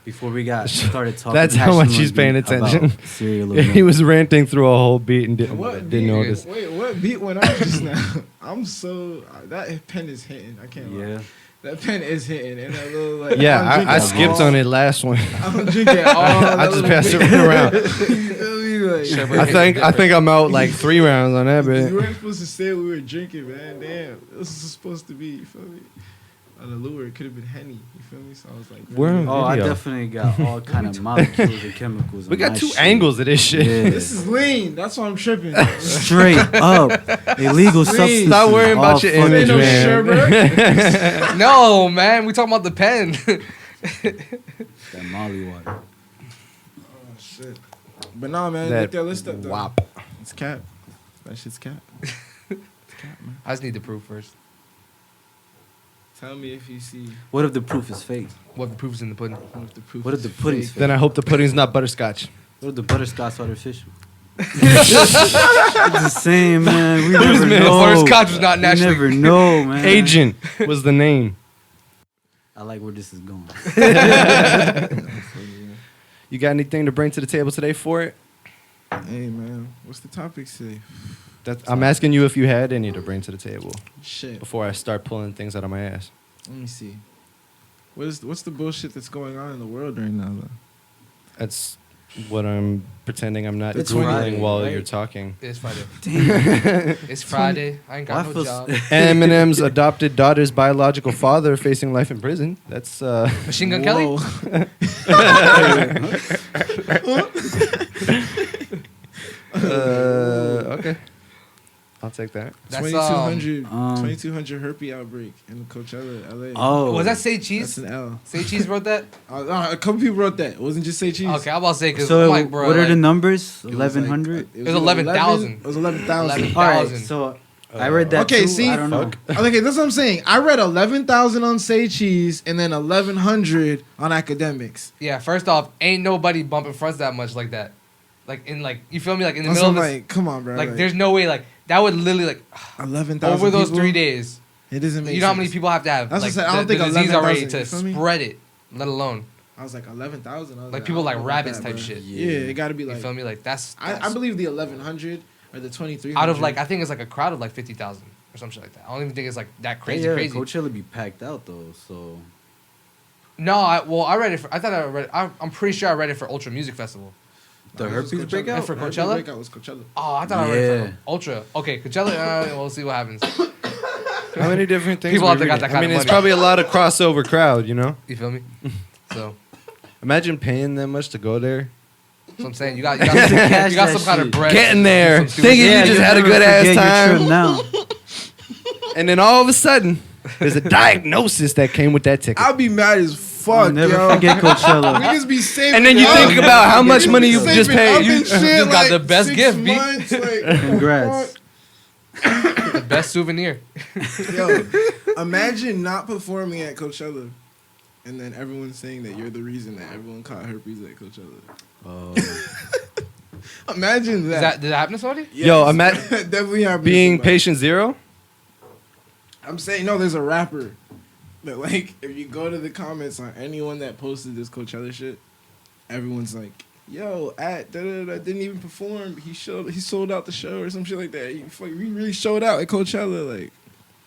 Before we started talking. That's how much passionately he's paying attention. about Serial Lil He was ranting through a whole beat and didn't What didn't beat? notice. Wait, what beat went off just now? I'm so that pen is hitting. I can't lie. Yeah. That pen is hitting, and that little like. Yeah, I'm I drinking skipped all- on it last one. I'm drinking all. I that just little passed it bit. around. You feel me? Like, Sherbert I think I'm out like 3 rounds on that you bit. weren't supposed to say we were drinking, man. Damn, this is supposed to be. You feel me? On the lure, it could have been Henny. You feel me? So I was like, We're on Oh, I video. definitely got all kind of molecules and chemicals. We on got my 2 shit. angles of this shit. Yeah. This is lean. That's why I'm tripping. Straight up illegal substances. Stop worrying about all your fucking image, no day. man. Sherbert. no, man, we talking about the pen. That Molly water. Oh shit. But nah, man, That look that list up though. wop. It's cap. That shit's cap. It's cap, man. I just need the proof first. Tell me if you see What if the proof is fake? What the proof is in the pudding? if the proof. What if is the pudding's fake. Then I hope the pudding's not butterscotch. What if the butterscotch artificial? It's the same, man. We never man? know. Butterscotch was not We naturally- never know, man. Agent was the name. I like where this is going. You got anything to bring to the table today for it? Hey man, what's the topic today? I'm asking you if you had any to bring to the table Shit. before I start pulling things out of my ass. Let me see. What's the bullshit that's going on in the worod right now though? That's what I'm pretending I'm not It's Googling Friday, while right? you're talking. It's Friday. Damn. It's Friday. I ain't got Why no feels- job. Eminem's adopted daughter's biological father facing life in prison. That's Machine Gun Kelly? Whoa. okay. I'll take that. That's 2200 um, 2200 herpes outbreak in Coachella, LA. Oh. Was that Say That's Cheese? an L. Say Cheese wrote that? A couple people wrote that. It wasn't just say cheese. Okay, I'm about to say because So I'm like, bro, what are like, the numbers? It was like- 1100? It was 11,000. It was 11,000. 11,000. All right, so I read that Okay, too. see? I don't know. Okay, that's what I'm saying. I read 11,000 on Say Cheese and then 1,100 on academics. Yeah, first off, ain't nobody bumping fronts that much like that. Like in like you feel me? Like in the That's middle what of I'm this, like, come on, bro. like there's no way like that would literally like 11,000 over those people? 3 days. It doesn't make You know how many sense. people have to have That's like what I said. I don't the think disease already 11,000, to you feel me? spread it, let alone I was like 11,000. like people like rabbits type shit. Yeah, it got to be You like. feel me? Like that's I believe the 1,100 or the 2,300. out of like I think it's like a crowd of like 50,000 or some shit like that. I don't even think it's like that crazy. Yeah, Crazy. Coachella be packed out though, so No, I read it. I'm pretty sure I read it for Ultra Music Festival. the It was herpes Coachella. breakout. For The herpes Coachella? breakout was Coachella. Oh, I thought I read it Yeah. for Ultra. Okay, Coachella. We'll see what happens. How many different things? People we out there got reading? that kind I of mean, it's money. probably a lot of crossover crowd, you know. You feel me? So Imagine paying that much to go there. that's what I'm saying. You got cash you got that some kind of shit. bread. Getting there, Some stupid thinking shit. you just had a never good ass forget your time. trip now. And then all of a sudden, there's a diagnosis that came with that ticket. I'll be mad as fuck, I'll never yo. forget Coachella. Niggas be saving. And then you up. think about how much money you Saving just up paid. and shit, You got the like, best 6 gift, B. months, like, Congrats. The best souvenir. Yo, imagine not performing at Coachella, and then everyone saying that you're the reason that everyone caught herpes at Coachella. Oh, Imagine that. Did that happen to somebody? Yo, imagine definitely happened to being somebody. patient zero. I'm saying no. There's a rapper that like if you go to the comments on anyone that posted this Coachella shit, everyone's like, "Yo, at didn't even perform. He sold out the show or some shit like that. He really showed out at Coachella."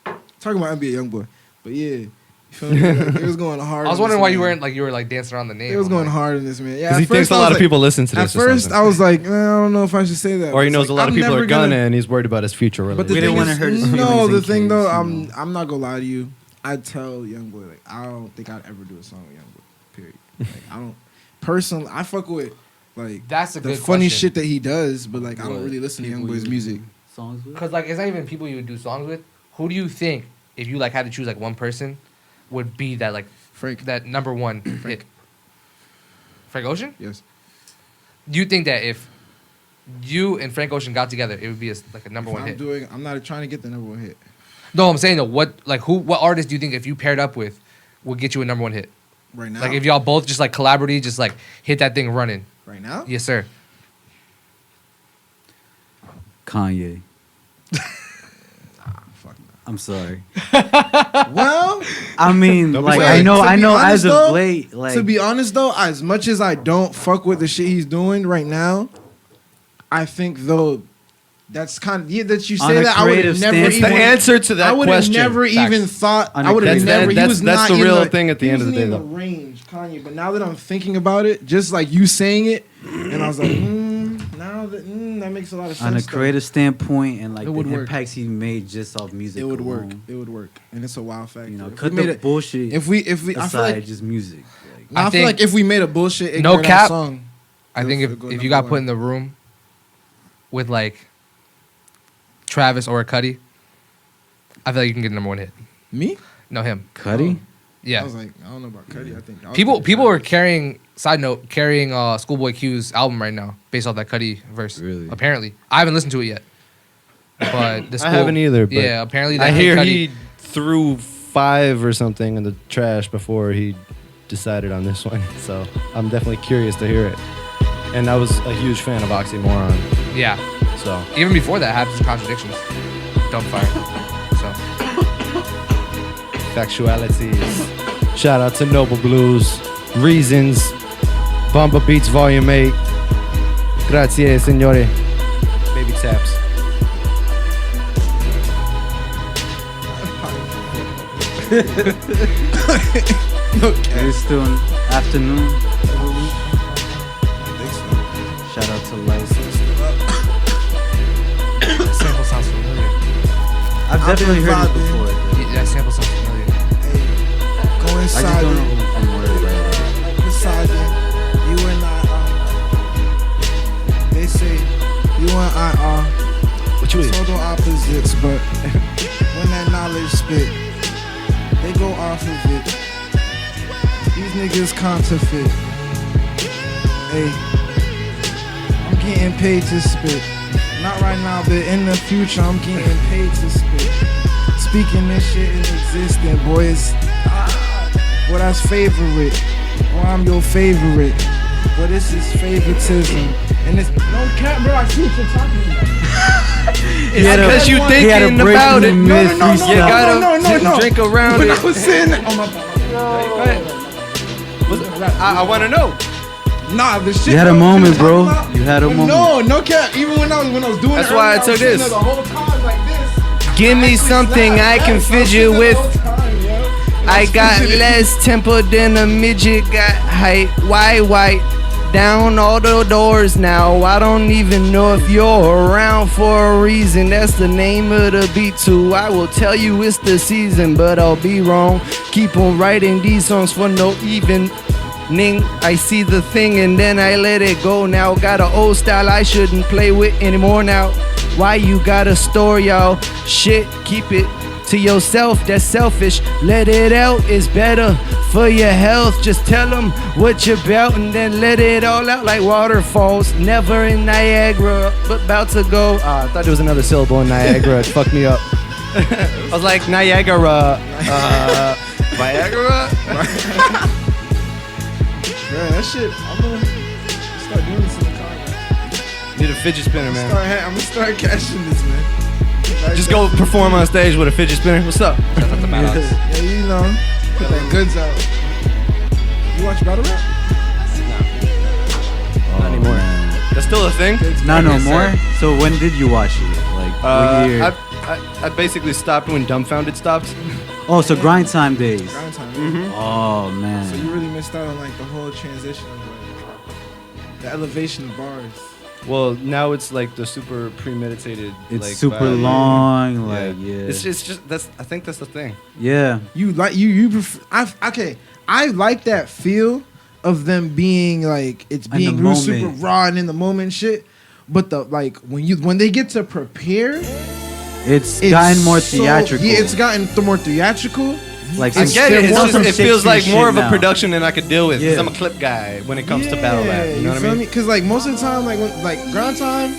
Like talking about NBA YoungBoy, but yeah, you feel me? Like, it was going hard. I was on wondering this why you man. weren't like you were like dancing around the name. It was I'm going like, hard in this man. Yeah, Because he at thinks first a I lot was of like- people listen to At this. or first, something. I was like, I don't know if I should say that. Or he It's knows a like, lot of I'm people are never gonna- gonna, and he's worried about his future But the We relationship. didn't thing wanna is, hurt his no, feelings the in thing case, though, you know. I'm not gonna lie to you. I'd tell YoungBoy like I don't think I'd ever do a song with YoungBoy. Period. Like I don't personally. I fuck with like That's a the good funny question. shit that he does, but like I don't really listen to People YoungBoy's you music. Songs with? Cause like it's not even people you would do songs with. Who do you think if you like had to choose like one person would be that like Frank, that number one hit? Frank Ocean? yes. Do you think that if you and Frank Ocean got together, it would be like a number one hit? I'm not trying to get the number one hit No, I'm saying though, what artist do you think if you paired up with would get you a number one hit? right now. Like if y'all both just like collaboratively just like hit that thing running. right now, Yes, sir. Kanye. fuck no. I'm sorry. Well, I mean, Don't be like sorry. I know To be honest, as of though, late, like to be honest though, as much as I don't fuck with the shit he's doing right now, I think though that's kind of that you On say a that I would have creative never stance- It's the even answer to that I would have question. never Facts. even thought. On I a would have creative- never. That's- he was that's not the in real thing at the he end of the wasn't day, in the range, Kanye. But now that I'm thinking about it, just like you saying it, and I was like, now that makes a lot of sense. on a though. creative standpoint and like It the would work. impacts he made just off music, it would work. alone, It would work, and it's a wild fact. You know, If we cut made the it- bullshit If we, I aside, feel like, just music. Like, I feel think- like if we made a bullshit No ignorant cap, song, I think it'll go if number you got one. put in the room with like Travis or a Cudi, I feel like you can get a number one hit. me, No, him. Cudi? I Yeah. was like, I don't know about Cudi. I think I was People thinking are Travis. carrying. Side note, carrying Schoolboy Q's album right now based off that Cudi verse. Really? Apparently, I haven't listened to it yet. But the I haven't either. But yeah, apparently that I hear Cudi- he threw 5 or something in the trash before he decided on this one. So I'm definitely curious to hear it. And I was a huge fan of Oxymoron. Yeah. So Even before that, had some contradictions. Dumbfire. So factualities. Shout out to Noble Blues, Reasons, Bumba Beats Volume 8. Grazie, signore. Baby taps. It is still an afternoon. I think so. Shout out to License. that sample sounds familiar. I've definitely heard it vibing. before. though. That sample sounds familiar. Hey, go I inside. just don't know who I'm worried about. Like Poseidon, you and I are. They say you and I are What you eat? total opposites, but when that knowledge spit, they go off of it. These niggas counterfeit. Hey, I'm getting paid to spit. Not right now, but in the future, I'm getting paid to spit. Speaking this shit in existence, boys. Well, that's favorite. Or I'm your favorite. But this is favoritism. And it's no cap, bro. I see what you're talking about. It's had a- because you he had a thinking about it. breakthrough No, mid no, no, You freestyle. gotta no. drink around When it. I was saying that, oh my God. I want to know. Nah, the shit. You had a that we moment, was bro. talking about- You had a moment. No cap. Even when I was doing That's it why I earlier, took was sitting this. there the whole time like this. Give me something I can fidget with. I got less temper than a midget. Got height. White. Down all the doors now. I don't even know if you're around for a reason. That's the name of the beat too. I will tell you it's the season, but I'll be wrong. Keep on writing these songs for no even Ning, I see the thing and then I let it go now. Got an old style I shouldn't play with anymore now. Why you gotta store y'all shit? Keep it to yourself, that's selfish. Let it out, it's better for your health. Just tell them what you're about and then let it all out like waterfalls. Never in Niagara, but about to go. I thought there was another syllable in Niagara. It fucked me up. I was like, Niagara. Viagra? Man, that shit, I'm gonna start doing this in the car, man. Need a fidget spinner, man. I'm gonna start cashing this, man. Just go perform on stage with a fidget spinner. What's up? Shout out to Midas. Yeah, you know, put that goods out. You watch battle rap? Not anymore. That's still a thing? Not no Yes, more. sir. So when did you watch it? Like what year? I basically stopped when Dumbfounded stopped. Oh, so grind time days. Grind time. Oh So man. you really missed out on like the whole transition of like the elevation of bars. Well, now it's like the super premeditated. It's like, super vibe. long. Like yeah. It's just that's. I think that's the thing. Yeah. You like you prefer, I like that feel of them being like it's In the being real super moment. raw and in the moment shit. But the like when they get to prepare, It's gotten more so- theatrical. Yeah, it's gotten more theatrical. like I It's- get it. they're It's more just, from it feels like Shakespeare more of shit a now. production than I could deal with. Because Yeah. I'm a clip guy when it comes to battle rap. You know what I mean? Because like most of the time, like when like grind time,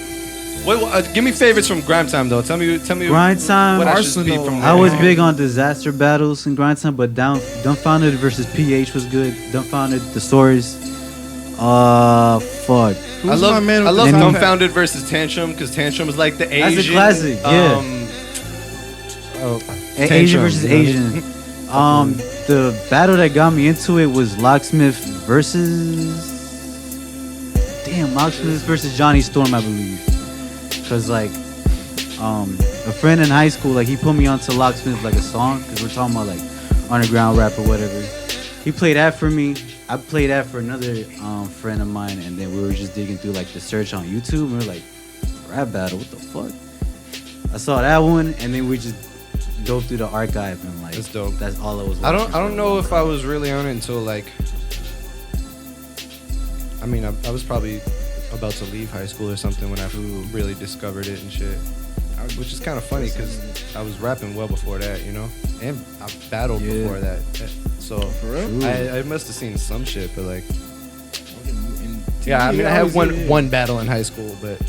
Wait, give me favorites from Grime Time though. Tell me. Grind time. What I should be Arsenal. from I there. was big on disaster battles and grind time, but Dumbfounded versus PH was good. Dumbfounded, the stories. Fuck. who's my man with I love the top hat? Dumbfounded versus Tantrum because Tantrum is like the Asian. That's a classic, yeah. Asian Tantrum, versus you know? Asian. The battle that got me into it was Locksmith versus. Damn, Locksmith versus Johnny Storm, I believe. Cause like, a friend in high school, like he put me onto Locksmith like a song, cause we're talking about like underground rap or whatever. He played that for me. I played that for another friend of mine, and then we were just digging through like the search on YouTube, and we were like, rap battle, what the fuck? I saw that one, and then we just dove through the archive and like That's dope. That's all I was. I watching don't for know a if long I was really on it until like. I mean, I was probably about to leave high school or something when I really discovered it and shit. Which is kind of funny because I was rapping well before that, you know, and I battled Yeah. before that. So For real? True. I must have seen some shit, but like, And yeah, I mean, I had always did, yeah. one battle in high school, but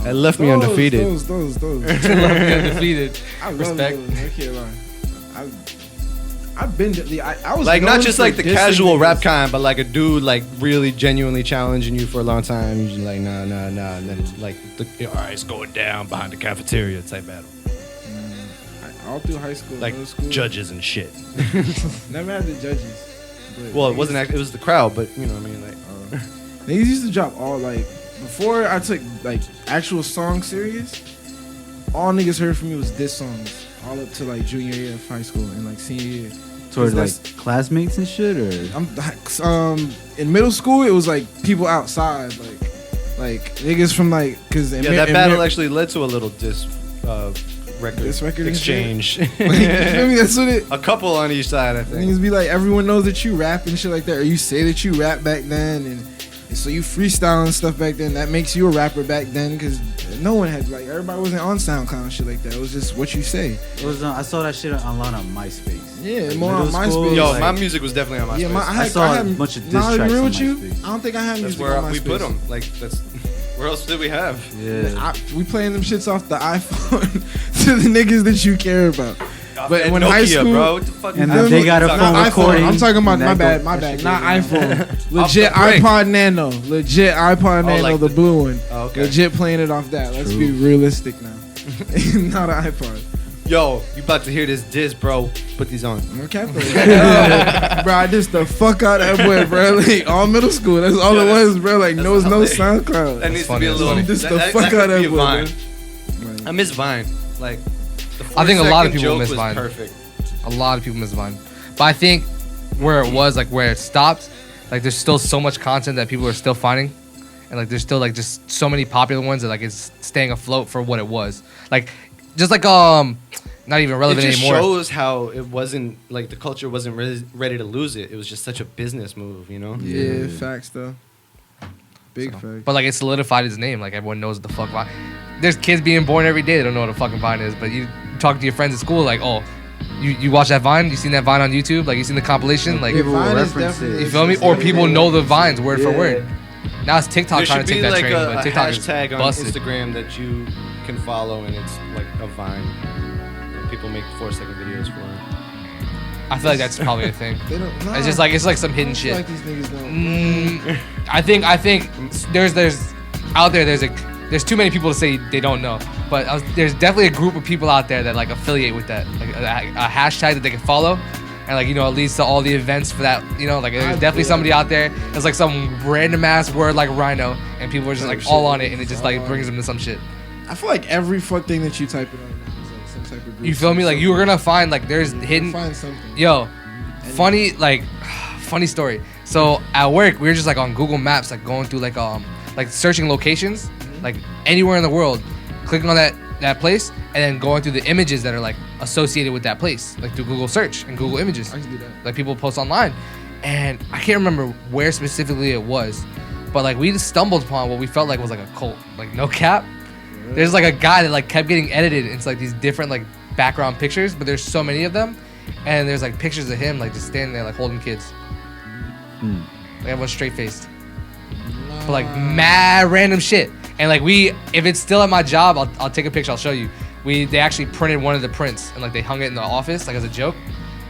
it left me undefeated. Those. Undefeated. I love Respect. those. I can't lie. I've been to I was Like not known just for like the dissing casual rap niggas. kind, but like a dude like really genuinely challenging you for a long time. You're just like nah, and then like all right, it's going down behind the cafeteria type battle, All through high school, like middle school. judges and shit. Never had the judges. but Well, it niggas- wasn't. It was the crowd, but you know what I mean. Like Niggas used to drop all like before I took like actual song serious. All niggas heard from me was diss songs, all up to like junior year of high school and like senior year. Toward like That's- classmates and shit, or I'm in middle school it was like people outside like niggas from like because yeah, that battle actually led to a little diss record, Diss record and shit? exchange. like, you feel me? That's what it. A couple on each side, I think. Niggas be like, everyone knows that you rap and shit like that, or you say that you rap back then, and so you freestyle and stuff back then. That makes you a rapper back then, because no one had like everybody wasn't on SoundCloud and shit like that. It was just what you say. it was. I saw that shit a lot on MySpace. Yeah, Like, more on middle school, MySpace. Yo, like- my music was definitely on MySpace. Yeah, I saw a bunch of diss Nah, to be tracks real on with you, MySpace. I don't think I had That's music where on we MySpace. put them. Like that's where else did we have? Yeah. We playing them shits off the iPhone to the niggas that you care about. But And when Nokia, high school, bro, what the fuck? And is that? they got a not phone iPhone. recording. I'm talking about and my that bad, shit not goes iPhone. Off Legit the break. iPod Nano, legit iPod Nano, like the blue one. Oh, okay. Legit playing it off that. Let's True. be realistic now. Not an iPod. Yo, you about to hear this diss, bro? Put these on. Okay, bro, I dissed the fuck out of that boy, bro. Like all middle school, that's all Yeah, it was, bro. Like that's no, how no they- SoundCloud. That needs to funny, be a that's little. funny. Diss the that fuck could out of be that a boy, Vine. man. I miss Vine. Like, the I think a lot of 4-second people joke miss was Vine. Perfect. A lot of people miss Vine. But I think where it was, like where it stopped, like there's still so much content that people are still finding. And like there's still like just so many popular ones that like it's staying afloat for what it was. Like just like not even relevant it just anymore. shows how it wasn't like the culture wasn't ready to lose it. It was just such a business move, you know. Yeah, facts though. Big So, facts. but like it solidified his name. Like everyone knows what the fuck Vine. There's kids being born every day that don't know what a fucking Vine is. But you talk to your friends at school, like, oh, you watch that Vine? You seen that Vine on YouTube? Like you seen the compilation? Like People will Vine is reference definitely- it. you feel me? Or people know the Vines word for Yeah. word. Now it's TikTok There trying should to take be that like train, a but TikTok is hashtag on busted. Instagram that you can follow, and it's like a Vine. And people make 4-second videos for it. I feel like that's probably a thing. They don't. Nah, It's just like it's like some I hidden don't feel shit. Like these niggas don't. I think there's out there there's too many people to say they don't know, but there's definitely a group of people out there that like affiliate with that, like a hashtag that they can follow, and like it leads to all the events for that. Like there's definitely somebody out there that's like some random ass word like rhino, and people are just like all on it, and it just like brings them to some shit. I feel like every fuck thing that you type in right now is like some type of group. You feel me? Like you were gonna find like there's hidden. Find something. Yo, funny story. So at work, we were just like on Google Maps, like going through like searching locations, like anywhere in the world, clicking on that place, and then going through the images that are like associated with that place, like through Google Search and Google Images. I can do that. Like people post online, and I can't remember where specifically it was, but like we just stumbled upon what we felt like was like a cult, like no cap. There's like a guy that like kept getting edited into like these different like background pictures, but there's so many of them, and there's like pictures of him like just standing there like holding kids, like everyone's straight faced, but like mad random shit. And like if it's still at my job, I'll take a picture, I'll show you. They actually printed one of the prints and like they hung it in the office like as a joke.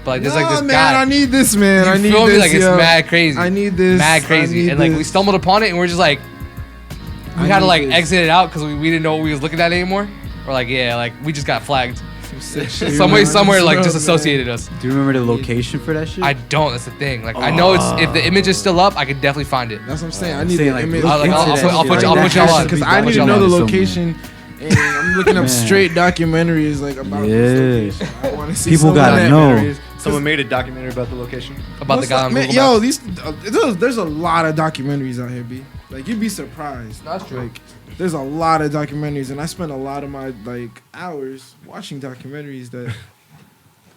But like there's like this man, guy. I need this, man. You I need feel this. me? Like it's yo. mad crazy. I need this. Mad I crazy. need And like we this. stumbled upon it and we're just like we I had to need like this. exit it out because we didn't know what we was looking at anymore. We're like, yeah, like we just got flagged. Some sick shit. Somewhere like Bro, just man. associated us. Do you remember the location for that shit? I don't. That's the thing. Like I know if the image is still up, I could definitely find it. That's what I'm saying. I I'm need saying, the like, image. look I'll into put- that I'll shit. put you- Like, I'll that put y'all shit on. should Because be I need to know the documented location. And I'm looking up Man. straight documentaries like about this Yeah. location. I want to see People some gotta of that. know. Someone made a documentary about the location. About the What's guy up, on man? Google Yo, Maps. there's a lot of documentaries out here, B. Like you'd be surprised. That's true. Like there's a lot of documentaries, and I spend a lot of my like hours watching documentaries that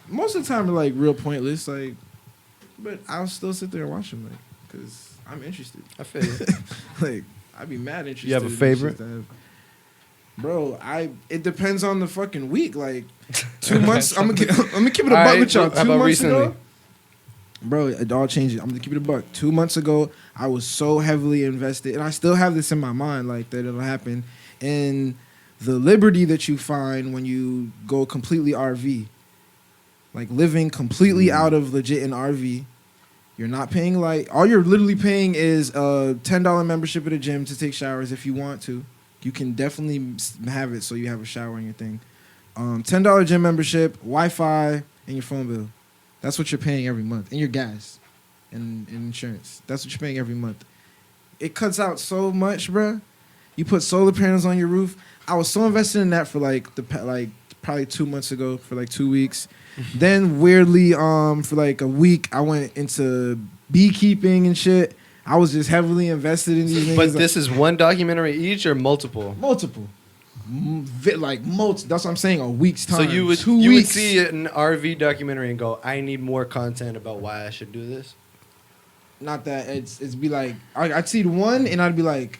most of the time are like real pointless. Like, but I'll still sit there and watch them, like, cause I'm interested. I feel you. Like I'd be mad interested. You have a in shit favorite? that Bro, it depends on the fucking week. Like 2 months, I'm gonna keep it a buck Alright, with y'all. how 2 about months recently? ago, bro, it all changes. I'm gonna keep it a buck. 2 months ago, I was so heavily invested, and I still have this in my mind, like that it'll happen. And the liberty that you find when you go completely RV, like living completely out of legit an RV. You're not paying all you're literally paying is a $10 membership at a gym to take showers if you want to. You can definitely have it so you have a shower in your thing. $10 gym membership, Wi-Fi, and your phone bill. That's what you're paying every month. And your gas and insurance. That's what you're paying every month. It cuts out so much, bruh. You put solar panels on your roof. I was so invested in that for probably 2 months ago for like 2 weeks. Then weirdly, for like a week, I went into beekeeping and shit. I was just heavily invested in these things. But this is one documentary each or multiple? Multiple. That's what I'm saying, a week's time. So you would 2 you would weeks. see an RV documentary and go, I need more content about why I should do this. Not that it's be like I'd see the one and I'd be like,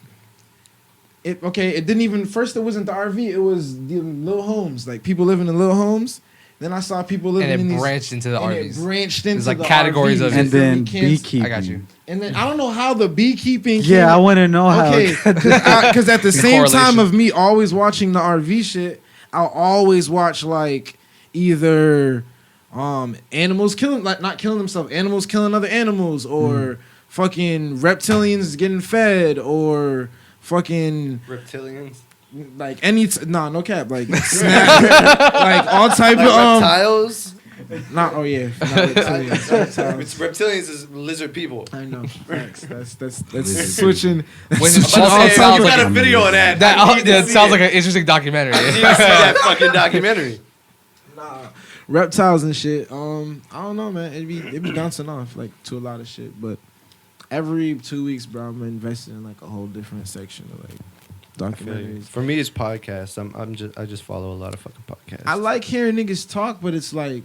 it didn't even first it wasn't the RV, it was the little homes, like people living in little homes. Then I saw people living And in it these branched into the and RVs. it branched into There's like the categories RVs. of it. And then Can't- beekeeping. I got you. And then I don't know how the beekeeping. Yeah, I want to know how. Okay, because at the same time correlation. of me always watching the RV shit, I'll always watch like either animals killing, like not killing themselves, animals killing other animals, or fucking reptilians getting fed, or fucking Reptilians? like no cap, like snap, like all type Like of reptiles? not reptilians, reptiles. It's reptilians is lizard people. I know. Facts. That's Lizard. switching. When switching it all sounds types like of- a video of that. That I need to it see sounds it. like an interesting documentary. I need to see that fucking documentary. reptiles and shit. I don't know, man. It'd be bouncing off like to a lot of shit, but every 2 weeks, bro, I'm investing in like a whole different section of like documentaries. For me, it's podcasts. I just follow a lot of fucking podcasts. I like hearing niggas talk, but it's like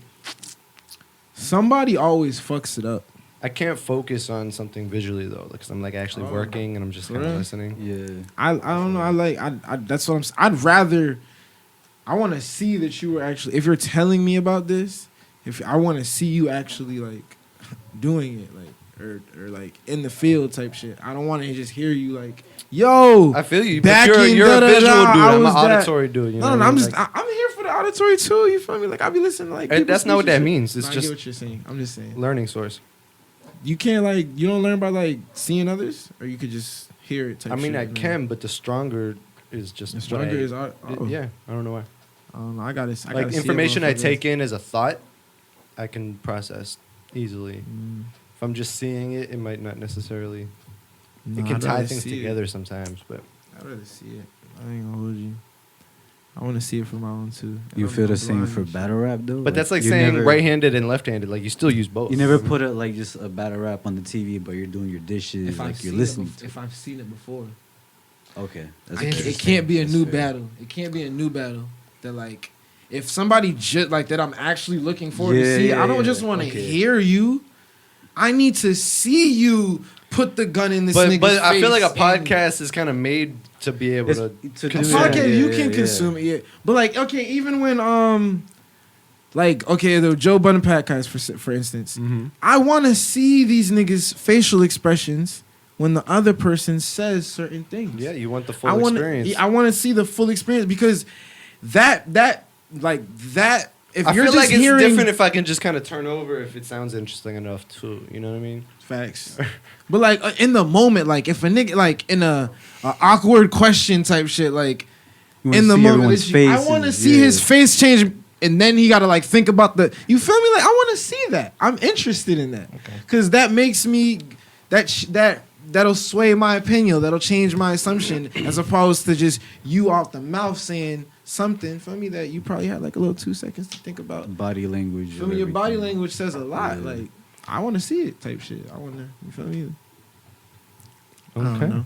somebody always fucks it up. I can't focus on something visually though, because I'm like actually working and I'm just kind of really? listening. Yeah. I don't know. I that's what I'd rather. I want to see that you were actually. If you're telling me about this, if I want to see you actually like doing it, like or like in the field type shit. I don't want to just hear you like, yo. I feel you. Back But in you're a visual dude. I I'm an was that- auditory dude. You know No, what I I'm mean? just. Like, I'm here for the auditory too. You feel me? Like I be listening to, like. And people that's not what speak that and shit. means. It's No, I just get what you're saying. I'm just saying. learning source. You can't like you don't learn by like seeing others, or you could just hear it. Type I mean, shit, I man. can, but the stronger is just The what stronger I- is Yeah, I don't know why. I don't know. I gotta Like see information it, I take in as a thought, I can process easily. If I'm just seeing it, it might not necessarily. It can tie things together sometimes, but I'd rather see it. I ain't gonna hold you. I want to see it for my own too. You feel the same for battle rap though? but that's like you saying never- right-handed and left-handed. Like you still use both. You never put like just a battle rap on the TV, but you're doing your dishes, If like I've you're seen listening it, to. if I've seen it before, Okay, that's it fair. can't be a That's new fair. battle. It can't be a new battle that like if somebody just like that I'm actually looking forward to Yeah, see. yeah, I don't yeah. just want to Okay. hear you. I need to see you put the gun in this nigga's But I feel like a face and- podcast is kind of made to be able It's- to. to A do podcast, that, you yeah, can yeah. consume it, yeah. But like, okay, even when like, okay, the Joe Budden podcast, for instance, Mhm. I want to see these niggas' facial expressions when the other person says certain things. Yeah, you want the full I want experience. I want to see the full experience because that if I you're feel just like it's hearing different if I can just kind of turn over if it sounds interesting enough too. You know what I mean? facts, but like in the moment, like if a nigga like in a awkward question type shit, like You wanna in the see moment, everyone's that I faces, want to see yeah. his face change, and then he got to like think about the. You feel me? Like I want to see that. I'm interested in that because that makes me that'll sway my opinion. That'll change my assumption as opposed to just you off the mouth saying something. Feel me? That you probably had like a little 2 seconds to think about. Body language. Feel of me? Your body everything. language says a lot. Yeah. Like I want to see it type shit. I want to. You feel me? I don't Okay. know.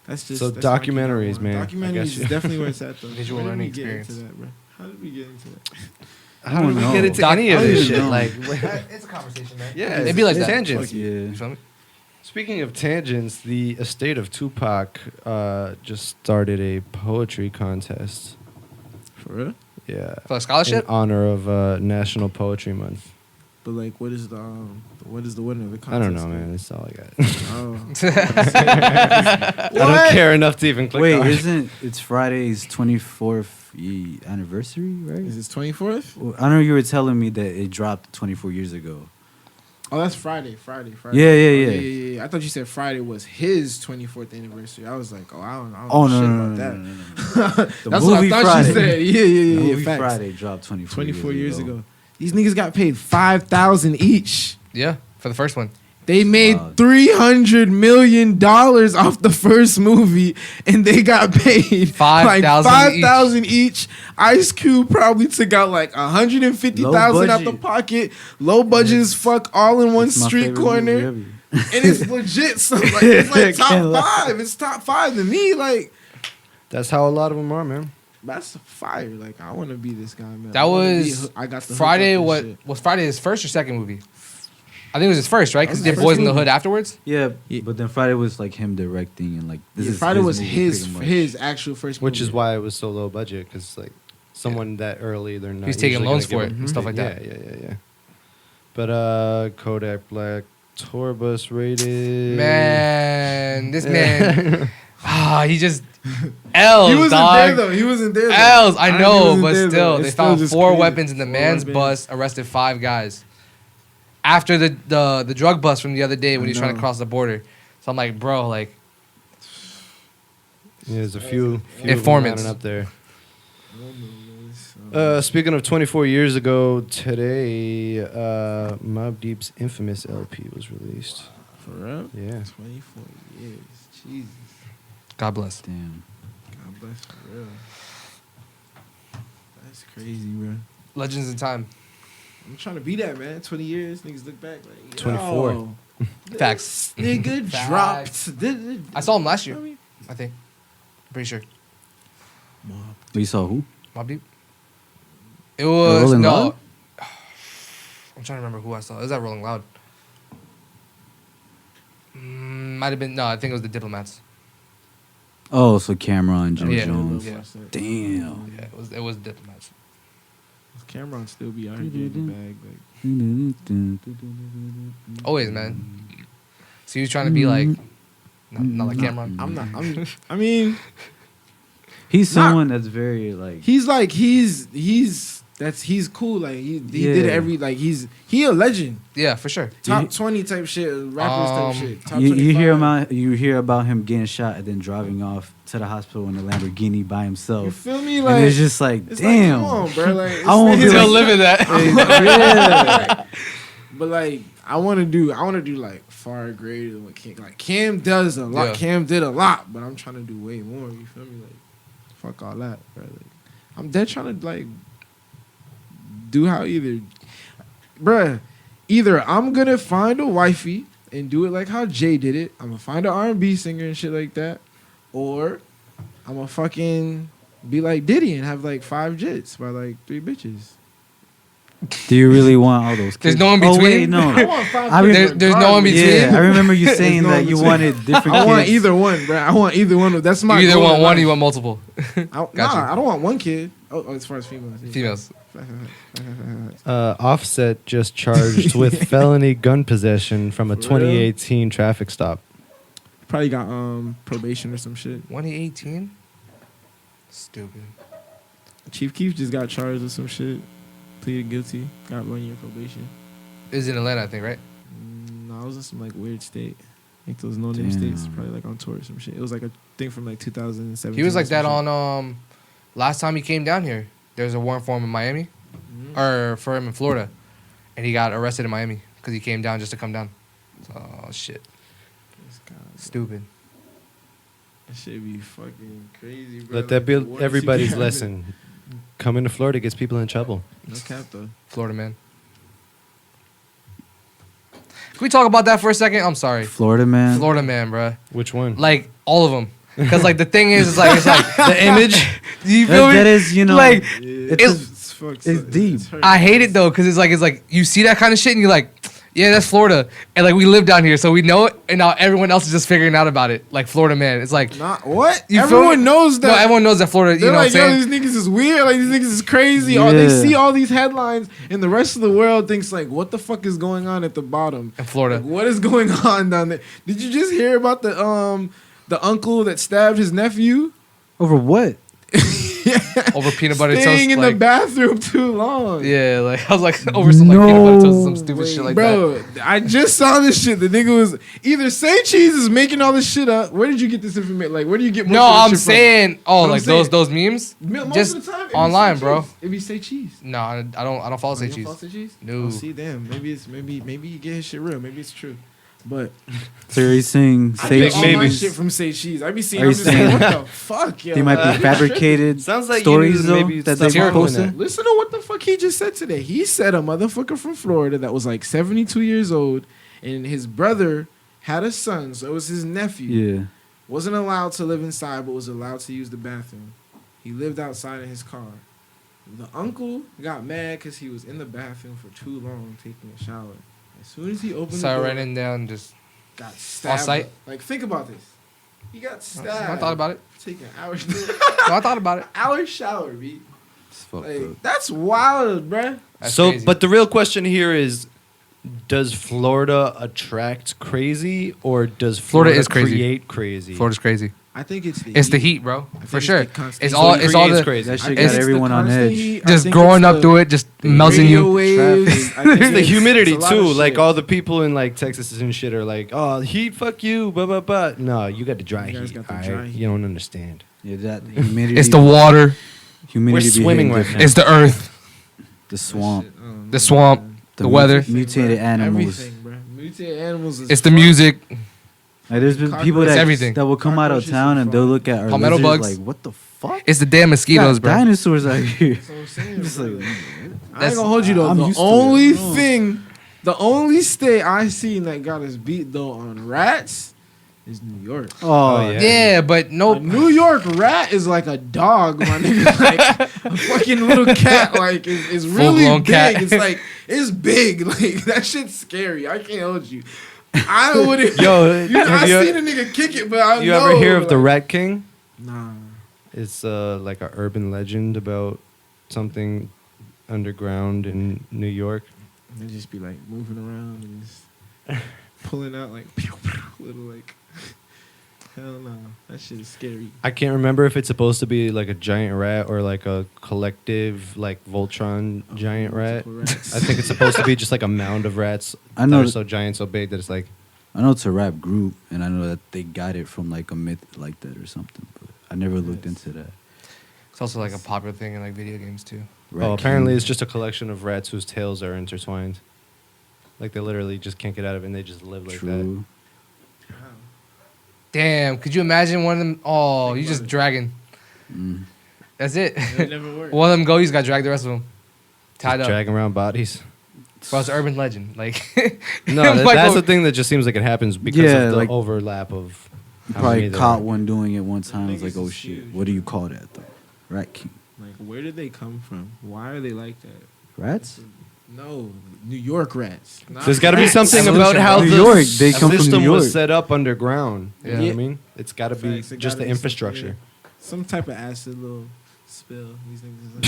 That's just So that's my key documentaries, one. man. I Documentaries guess is you- definitely where it's at though. Visual Where did learning we get into experience. that, bro? How did we get into that? How do we know. get into any of I this don't shit? know. Like, It's a conversation, man. yeah, It'd be like that. tangents. Yeah. You feel me? Speaking of tangents, the estate of Tupac just started a poetry contest. For real? Yeah, For a in scholarship? honor of National Poetry Month. But like, what is the winner of the contest? I don't know, man. That's all I got. Oh. I don't care enough to even click. Wait, on it. isn't it's Friday's 24th anniversary, right? Is this 24th? Well, I know you were telling me that it dropped 24 years ago. Oh, that's Friday. Yeah, Oh, yeah. I thought you said Friday was his 24th anniversary. I was like, oh, I don't Oh know no, shit no, about no, that. no, no, no. The That's what I movie thought Friday. you said. Yeah, The yeah. movie Facts. Friday dropped 24 years ago. These niggas got paid $5,000 each. Yeah, for the first one. They made Wow. $300 million off the first movie, and they got paid like $5,000 $5,000 each. Ice Cube probably took out like $150,000 out the budget. pocket. Low budget as fuck, all in one It's my street favorite corner, movie and ever. it's legit. So like, it's like top Can't lie. 5. It's top 5 to me. Like That's how a lot of them are, man. that's fire. Like I want to be this guy, man. That I wanna be was I got the hook Friday. up and What shit. was Friday his first or second movie? I think it was his first, right? Because he That did was Boys his in the movie. Hood afterwards. Yeah, Yeah. but then Friday was like him directing and like this Yeah, is Friday was movie, his pretty much. his actual first movie. Which is why it was so low budget, because like someone that early, they're not. He's taking usually loans gonna for give it and stuff like that. Yeah. But Kodak Black tour bus rated. Man, this man, he just L's, He wasn't dog. there though. He wasn't there. Though. L's, I He know, wasn't but there, still, though. they It's still found just 4 crazy. weapons in the 4 man's weapons. bus, arrested 5 guys. After the drug bust from the other day when he was trying to know. cross the border. So I'm like, bro, like, Yeah, there's a few Informants. up there. Speaking of 24 years ago, today, Mobb Deep's infamous LP was released. For real? Yeah. 24 years. Jesus. God bless. Damn. God bless for real. That's crazy, bro. Legends in time. I'm trying to be that, man. 20 years, niggas look back like 24. yo, Facts. Nigga Facts. dropped. I saw him last year, I think. Pretty sure. You saw who? Mobb Deep. It was Rolling no. Loud? I'm trying to remember who I saw. It was that Rolling Loud. Might have been no. I think it was the Diplomats. Oh, so Cameron, Jim Yeah. Jones. Yeah. Damn. Yeah, it was Diplomats. Cameron still be out here getting the bag. Like, Always, man. So he was trying to be like, not like Cameron. I'm not. I mean, He's Not- someone that's very like. he's like he's cool. Like he did Yeah. every like he a legend. Yeah, for sure. Top 20 type shit, rappers type shit. Top You 25. you hear about him getting shot and then driving off to the hospital in a Lamborghini by You himself. feel me? And Like it's just like, it's damn. Like, come on, bro. Like I won't be it's- like- living that. Yeah. But like I want to do like far greater than what Cam. Like Cam does a lot. Yeah. Cam did a lot, but I'm trying to do way more. You feel me? Like fuck all that, bro. Like, I'm dead trying to like do how either I'm gonna find a wifey and do it like how Jay did it. I'm gonna find an R&B singer and shit like that, or I'm gonna fucking be like Diddy and have like 5 jits by like 3 bitches. Do you really want all those kids? There's no in Oh, between? wait, no. I want 5 I kids remember- There's no in regardless. between? Yeah, I remember you saying no that in you between. wanted different I want kids. either one, bro. I want either one. That's my You either goal want in one or you life. want multiple. Nah, I don't want one kid. Oh, as far as females. yeah. Females. Offset just charged with felony gun possession from a For real? 2018 traffic stop. Probably got probation or some shit. 2018? Stupid. Chief Keef just got charged with some shit. Pleaded guilty. Got 1 year probation. It was in Atlanta, I think, right? No, I was in some like weird state. Like those no-name states. Damn. Probably like on tour or some shit. It was like a thing from like 2017. He was like or some that shit. on last time he came down here. There's a warrant for him in Miami, Mhm. or for him in Florida, and he got arrested in Miami because he came down just to come down. Oh shit, This guy, bro. stupid. That shit be fucking crazy, bro. Let that Like, be what is he everybody's having? lesson. Coming to Florida gets people in trouble. No cap though. Florida man. Can we talk about that for a second? I'm sorry, Florida man. Florida man, bruh. Which one? Like all of them, because like the thing is, it's like the image. You That, feel me? that is, you know, like it's it's deep. I hate it though, because it's like you see that kind of shit and you're like, yeah, that's Florida, and like we live down here, so we know it, and now everyone else is just figuring out about it. Like Florida man, it's like Not what? You feel Everyone me? knows that. no, everyone knows that Florida. You They're know like, what I'm yo, saying? these niggas is weird. Like, these niggas is crazy. Or they Yeah. see all these headlines, and the rest of the world thinks, like, what the fuck is going on at the bottom? In Florida, Like, what is going on down there? Did you just hear about the uncle that stabbed his nephew? Over what? over peanut butter Staying toast. in Like, the bathroom too long. yeah, like I was like over some like peanut butter toast, some stupid Wait, shit like bro, I just saw this shit. The nigga was either Say Cheese is making all this shit up. Where did you get this information? Like, where do you get that. most No, of this I'm shit from? saying, oh, I'm like saying. those memes. Most just of the time, it be online, Say bro. Cheese. It be Say Cheese. No, I don't follow Oh, Say you don't Cheese. follow Say Cheese? No. Oh, see, damn. Maybe you get his shit real. Maybe it's true. But So you're saying I say get all my maybe. shit from Say Cheese. I be seeing. Are I'm you just like, saying- what the fuck, yo? they might be Like, fabricated Sounds like you stories need to though maybe that stop they doing posting? that. Listen to what the fuck he just said today. He said a motherfucker from Florida that was like 72 years old, and his brother had a son, so it was his nephew. Yeah. Wasn't allowed to live inside, but was allowed to use the bathroom. He lived outside in his car. The uncle got mad because he was in the bathroom for too long taking a shower. As soon as he opened So I the door, ran in down just. got stabbed. site? Like, think about this. He got stabbed. I thought about it. Taking hours. No, I thought about it. hour shower, B. It's fucked Like, up. that's wild, bruh. That's So, crazy. but the real question here is, does Florida attract crazy or does Florida Florida is crazy. create crazy? Florida's crazy. I think it's the It's the heat, bro, I think for it's sure. the constant It's heat. all. So it It's all creates the crazy. That I shit think got it's the everyone on constant edge. heat. I just think growing it's up to it, just melting radio you. waves. I think It's the humidity it's a lot of too. shit. Like all the people in like Texas and shit are like, "Oh, heat, fuck you, blah blah blah." No, you got the dry You guys heat. got the alright? dry heat. You don't understand. Yeah, that humidity. It's the water. humidity We're be swimming hitting right different. It's the earth. The swamp. Shit, oh, The man. swamp. The weather. Mutated animals. Everything, bro. Mutated animals. Is It's the fucked. music. Like there's been people It's that everything. that will come out of Cockroaches town is and they'll fun. look at our Palmetto lizards bugs. like, what the fuck? It's the damn mosquitoes, Got bro. dinosaurs out here. That's what I'm saying. Just bro. like, Like, I ain't That's- gonna hold you though. I'm The used to it. only Oh. thing, the only state I seen that got us beat though on rats is New York. Oh, Oh, yeah. Yeah, but A nope. New York rat is like a dog, my nigga. Like a fucking little cat. Like it's really Full-blown big. cat. It's like it's big. Like that shit's scary. I can't hold you. I wouldn't. Yo, I have seen a nigga kick it, but I you know, ever hear of the like- Rat King? Nah. It's like an urban legend about something underground in New York. They just be like moving around and just pulling out like pew, pew, little like. Hell no, that shit is scary. I can't remember if it's supposed to be like a giant rat or like a collective like Voltron giant rat. Rats. I think it's supposed to be just like a mound of rats I know. that are so giant, so big that it's like. I know it's a rap group, and I know that they got it from like a myth like that or something. But I never looked into that. It's also like a popular thing in like video games too. Rat Oh, apparently King. it's just a collection of rats whose tails are intertwined. Like they literally just can't get out of it and they just live like that. True. Damn, could you imagine one of them? Oh, you just dragging. Mm. That's it. It never worked. One of them go, you just got to drag the rest of them. Tied Just up. dragging around bodies. Bro, it's an urban legend. Like, No, that's Michael- the thing that just seems like it happens because Yeah, of the like- overlap of. You how probably many there caught are. one doing it one time. It's niggas like, oh is shit, huge. what do you call that though? Rat King. Like, where did they come from? Why are they like that? Rats? No, New York rats. Not There's got to be rats. something Evolution, about how bro. New the York, they come from system New was York. set up underground. You know what Yeah. I mean? It's got to be Facts, it just gotta the be infrastructure. Some type of acid little spill. These niggas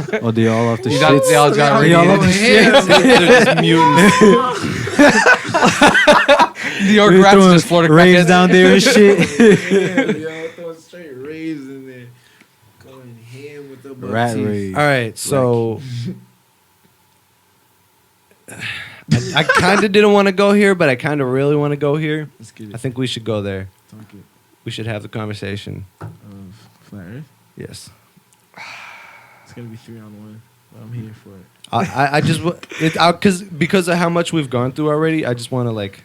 is like, Oh, they all off the You got- shits. they all got They all off the radiated. shits. They're just mutants. New York They're rats throwing just Florida rays crackheads. down there and shit. yeah, yo, throwing straight rays in there. Going ham with the buck Rat teeth. rays. All right, so I kind of didn't want to go here, but I kind of really want to go here. Let's get it. I think we should go there. Talk it We should have the conversation. of flat Earth. Yes. It's gonna be 3-on-1. But I'm here for it. I just because of how much we've gone through already. I just want to like.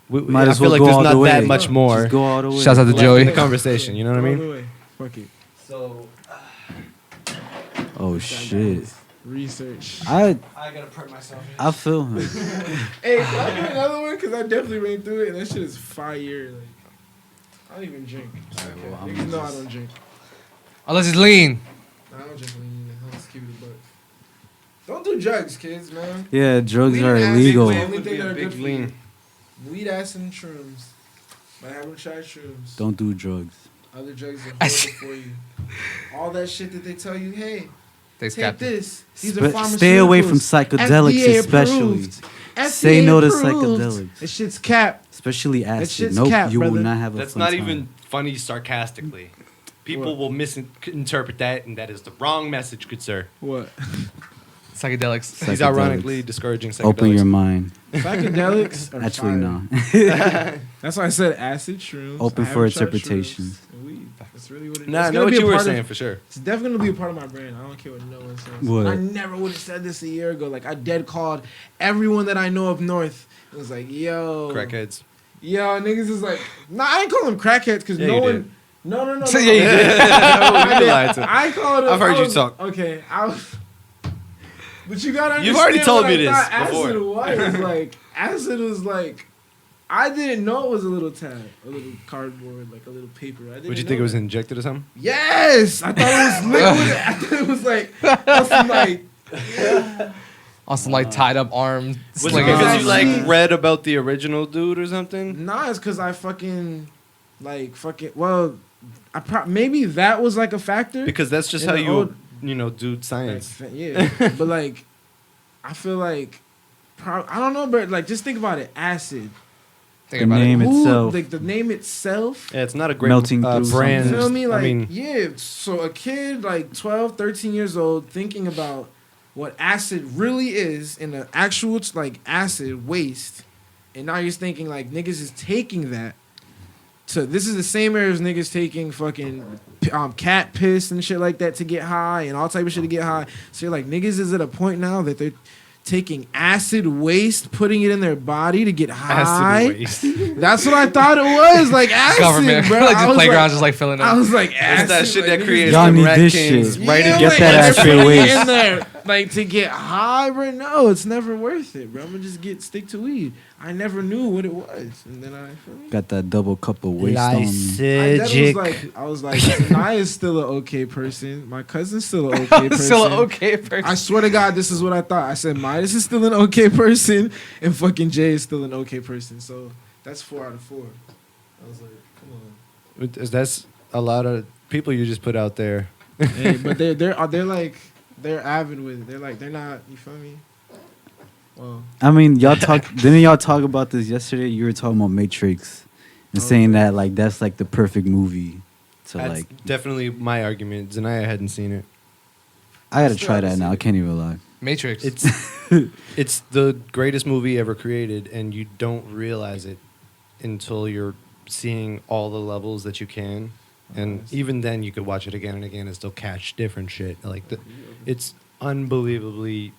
Might I as feel well like go there's all the not way. that much more Just go all the way. Shouts out to left Joey. in the conversation. You know what I All mean? the way. Fuck it. So Oh shit. Research. I gotta prep myself. I feel him. Hey, can I do another one? Because I definitely ran through it, and that shit is fire. Like, I don't even drink. Alright, well, I'm Niggas know I just- don't drink. Unless it's lean. I don't drink lean. Let's keep it a buck. Don't do drugs, kids, man. Yeah, drugs Weed are and acid, illegal. man. Would be a big lean. Weed, acid, and shrooms. But I haven't tried shrooms. Don't do drugs. Other drugs are horrible for you. All that shit that they tell you, hey, Thanks, take Captain. this. These are Stay away from pharmaceuticals. psychedelics, FDA especially. approved. Say FDA no to approved. psychedelics. This shit's cap. Especially acid. shit's Nope, cap, you will brother. not have a That's fun not time. even funny sarcastically. People What? will misinterpret that, and that is the wrong message, good sir. What? Psychedelics. He's Psychedelics. ironically discouraging psychedelics. Open your mind. Psychedelics are Actually, fire. no. That's why I said acid, shrooms. Open I for haven't tried interpretation. shrooms and weed. That's really what it is. Nah, I It's know gonna what be a you were part of- saying for sure. It's definitely gonna be a part of my brand. I don't care what no one says. What? I never would have said this a year ago. Like I dead called everyone that I know up north. It was like, yo, Crackheads. yo, niggas is like, nah, I ain't call them crackheads because Yeah, no you one. did. No. Yeah, you did. I You lied to him. I called them. I've heard I you was- talk. Okay, I was. But you gotta understand. You've already told what me I this thought before. Acid was like acid was like. I didn't know it was a little tab, a little cardboard, like a little paper. I didn't. Would you know think it was that. injected or something? Yes, I thought it was liquid. I thought it was like some like. On some like tied up arm. Was it sling because Nah. you like read about the original dude or something? Nah, it's because I fucking Well, maybe that was like a factor. Because that's just In how the you old- do Like, science. yeah, but like, I feel like, I don't know, but like, just think about it. Acid. Think The about name it. itself. Like the name itself. Yeah, it's not a great Melting through brand. You feel me? Like, I mean, yeah. So a kid like 12, 13 years old thinking about what acid really is in the actual like acid waste, and now you're thinking like niggas is taking that. So this is the same era as niggas taking fucking cat piss and shit like that to get high and all type of shit to get high. So you're like niggas is at a point now that they're taking acid waste, putting it in their body to get high. acid waste. That's what I thought it was, like acid, Government. bro. Like I just was playgrounds like, just like filling I up. was like, It's acid, that shit like, that niggas creates Y'all them need rat this kings shit. right Yeah, in Get your like, that they're acid putting it waste. in there. like to get high, bro. No, it's never worth it, bro. I'm gonna just stick to weed. I never knew what it was, and then I Got that double cup of waste on me. I was like, Zanaya's still an okay person. My cousin's still an okay person. Still an okay person. I swear to God, this is what I thought. I said Midas is still an okay person, and fucking Jay is still an okay person. So that's 4 out of 4. I was like, come on. That's a lot of people you just put out there. Hey, but they're avid with it. They're not. You feel me? Well, I mean, didn't y'all talk about this yesterday? You were talking about Matrix and saying that like that's like the perfect movie to That's like. definitely my argument. Zanaya hadn't seen it. I gotta try that now. I can't even lie. Matrix. It's the greatest movie ever created, and you don't realize it until you're seeing all the levels that you can. And even then, you could watch it again and again and still catch different shit. Like it's unbelievably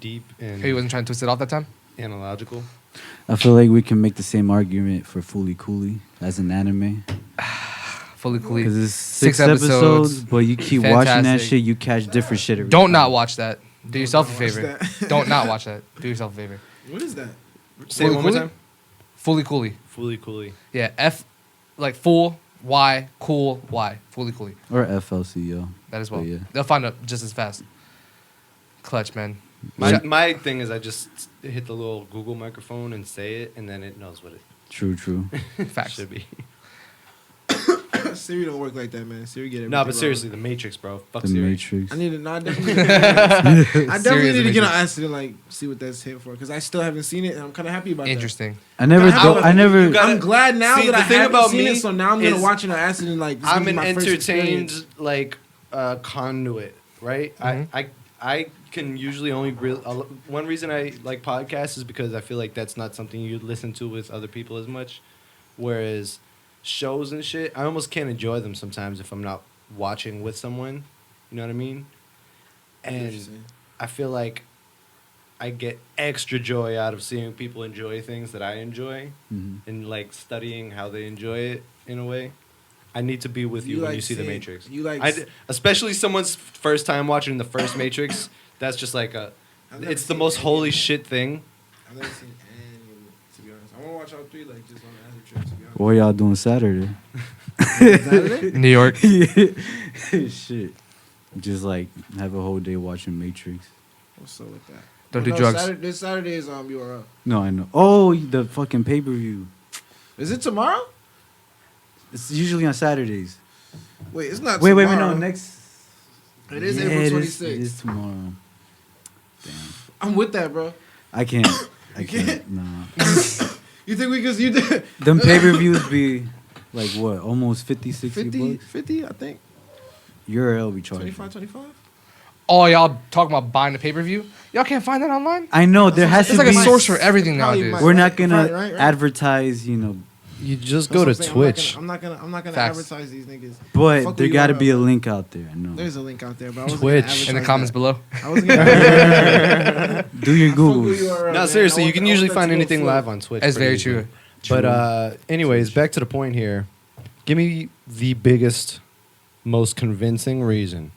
deep and He wasn't trying to twist it off that time? analogical. I feel like we can make the same argument for Fooly Cooley as an anime. Fully cool. Because it's 6 episodes, but you keep watching that Fantastic. shit, you catch different shit every Don't time. not watch that. Do yourself a not watch favor. that. Don't not watch that. Do yourself a favor. what is that? Say it one more Fully time. Fully coolly. Fully coolly. Yeah. F like full Y cool Y. Fully coolly. Or FLCO. That as well. But yeah. They'll find it just as fast. Clutch, man. My thing is I just hit the little Google microphone and say it, and then it knows what it True. Facts. should be. Siri don't work like that, man. Siri get everything No, but wrong. seriously, the Matrix, bro. Fuck The Siri. Matrix. I need to. No, I definitely. I definitely Serious need to get on Matrix. acid and like see what that's hit for because I still haven't seen it and I'm kind of happy about Interesting. I never. You gotta- I'm glad now See, that I the thing haven't about seen me it, so now I'm gonna is watch it on acid and like. This is I'm gonna an be my first entertained experience. like conduit, right? Mhm. I can usually only one reason I like podcasts is because I feel like that's not something you listen to with other people as much, whereas shows and shit I almost can't enjoy them sometimes if I'm not watching with someone. You know what I mean? And I feel like I get extra joy out of seeing people enjoy things that I enjoy Mm-hmm. and like studying how they enjoy it in a way. I need to be with you when like you see The seeing- Matrix. You like. Especially someone's first time watching the first Matrix. That's just like it's the most holy shit thing. I've never seen any of it, to be honest. I want to watch all 3 like just on an acid trip, to be honest. What y'all doing Saturday? Saturday? New York. Shit. Just like have a whole day watching Matrix. What's up with that? Don't Oh, do no, drugs. This Saturday is URL. No, I know. Oh, the fucking pay-per-view. Is it tomorrow? It's usually on Saturdays. Wait, it's not. Wait, tomorrow. no, next. It is Yeah, April it 26th. It is tomorrow. Damn. I'm with that, bro. I can't. I You can't. can't? Nah. You think we could? You did Them pay-per-views be like what? Almost 50, 60 50, bucks? 50, I think. URL be charging. 25, 25? Oh, y'all talking about buying the pay-per-view? Y'all can't find that online? I know there has It's to like be. a source for everything Probably nowadays. might. We're not gonna Right. advertise, You just That's go what to I'm saying. Twitch. I'm not gonna Facts. advertise these niggas. but Fuck there with got to URL, be a bro. link out there. I know. There's a link out there, but I wasn't Twitch. gonna In the advertise comments that. below. I wasn't gonna Do your I fuck with Googles. URL, man. No, I seriously, you want- can I want usually that find to go anything flow. live on Twitch. That's pretty very easily. true. But anyways, back to the point here. Give me the biggest, most convincing reason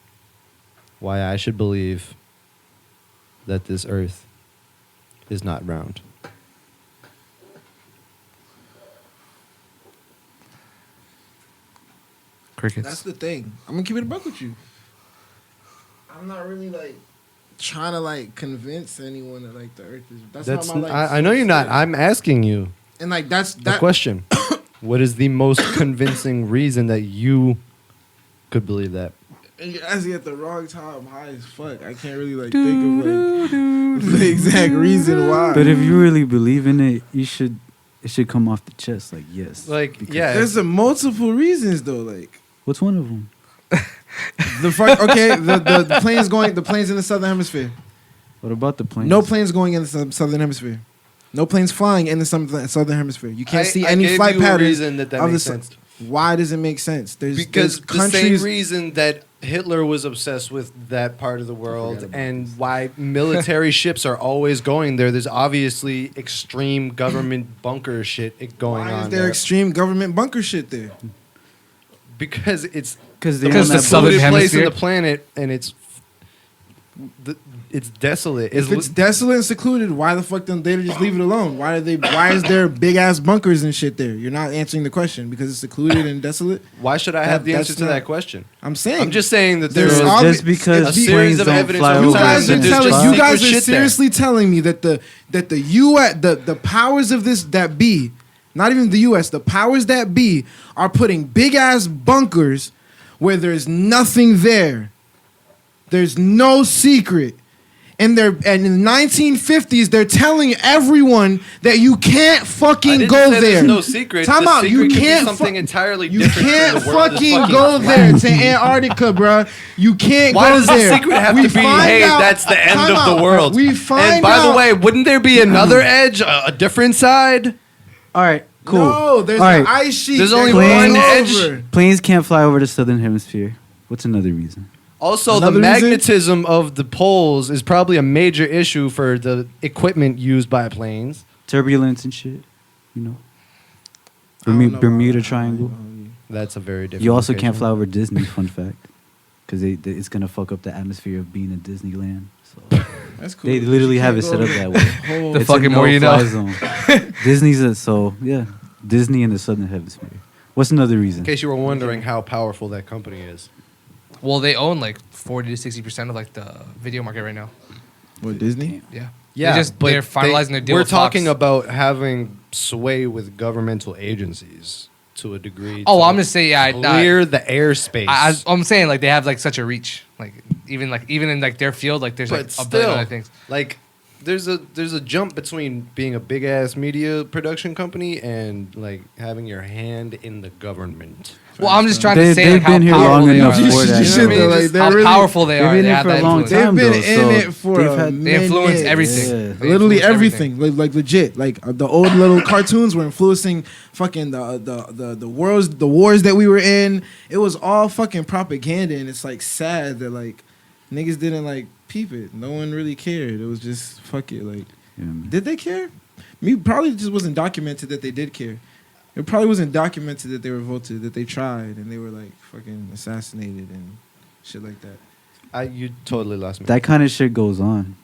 why I should believe that this Earth is not round. Crickets. That's the thing. I'm gonna keep it a buck with you. I'm not really like trying to like convince anyone that like the Earth is. That's not my like. I know you're not. I'm asking you And like that's the that. question. What is the most convincing reason that you could believe that? And you're asking at the wrong time. I'm high as fuck. I can't really like think of like the exact reason why. But if you really believe in it, you should. It should come off the chest. Like yes. Like, Because- yeah. There's a multiple reasons though. Like What's one of them? the fuck. Okay, the planes going. The planes in the southern hemisphere. What about the planes? No planes going in the southern hemisphere. No planes flying in the southern hemisphere. You can't see any gave flight you a patterns. reason that of makes the sense. Why does it make sense? Because there's the countries. same reason that Hitler was obsessed with that part of the world about and why military ships are always going there. There's obviously extreme government bunker shit going Why on is there there. extreme government bunker shit there? Because it's Because the they Because most the want southern polluted place in hemisphere- the planet, and it's It's desolate. If it's desolate and secluded, why the fuck don't they just leave it alone? Why is there big ass bunkers and shit there? You're not answering the question because it's secluded and desolate. Why should I have the answer that's to not- that question? I'm saying. I'm just saying that There's there's obvi- just because a series planes of don't evidence fly over you over time guys that are there's telling just you secret guys are shit there. seriously telling me that the U.S. the powers of this that be, not even the U.S. the powers that be are putting big ass bunkers where there's nothing there. There's no secret. And in the 1950s, they're telling everyone that you can't I fucking didn't go say there. There's no secret. Time the out. secret You could be can't something entirely You different. can't from the world is fucking go flat. there to Antarctica, bruh. You can't Why go does there. the secret have We to be, find hey, out- that's the end Time of out. the world? We find And by out- the way, wouldn't there be another edge, a different side? All right, cool. No, there's All an right. ice sheet. There's that only goes one over. edge. Planes can't fly over the southern hemisphere. What's another reason? Also, Another the reason? magnetism of the poles is probably a major issue for the equipment used by planes. Turbulence and shit. You know, I don't know Bermuda about- Triangle. That's a very different. You also can't location. fly over Disney. Fun fact, because it's gonna fuck up the atmosphere of being in Disneyland. So That's cool. they literally You have can't it set go up over that way. whole- The It's a fucking more you no-fly know. zone. Disney's so yeah. Disney in the southern hemisphere. What's another reason? In case you were wondering how powerful that company is. Well, they own like 40 to 60% of like the video market right now. What, Disney? Yeah. Yeah, They they're finalizing their deal. We're with Fox. talking about having sway with governmental agencies to a degree. Oh, to I'm just saying, yeah. clear the airspace. I'm saying like they have like such a reach, like even in like their field, like there's like but a billion still, other things. like there's a jump between being a big ass media production company and like having your hand in the government. Well, I'm just trying They- to say they've like how been here powerful long they enough are. for Like, that. you know what I Shit, mean? though, like, Just they're how really- powerful they they've are. been They here have for a that long influence. time. They've been though, in so it for they've a had- minute. They influence Yeah. everything. Yeah. They Literally influence everything, like legit, like the old little cartoons were influencing fucking the wars that we were in. It was all fucking propaganda, and it's like sad that like niggas didn't like peep it. No one really cared. It was just fuck it. Like, Yeah, man. did they care? Me probably just wasn't documented that they did care. It probably wasn't documented that they revolted, that they tried, and they were like fucking assassinated and shit like that. You totally lost me. That kind of shit goes on.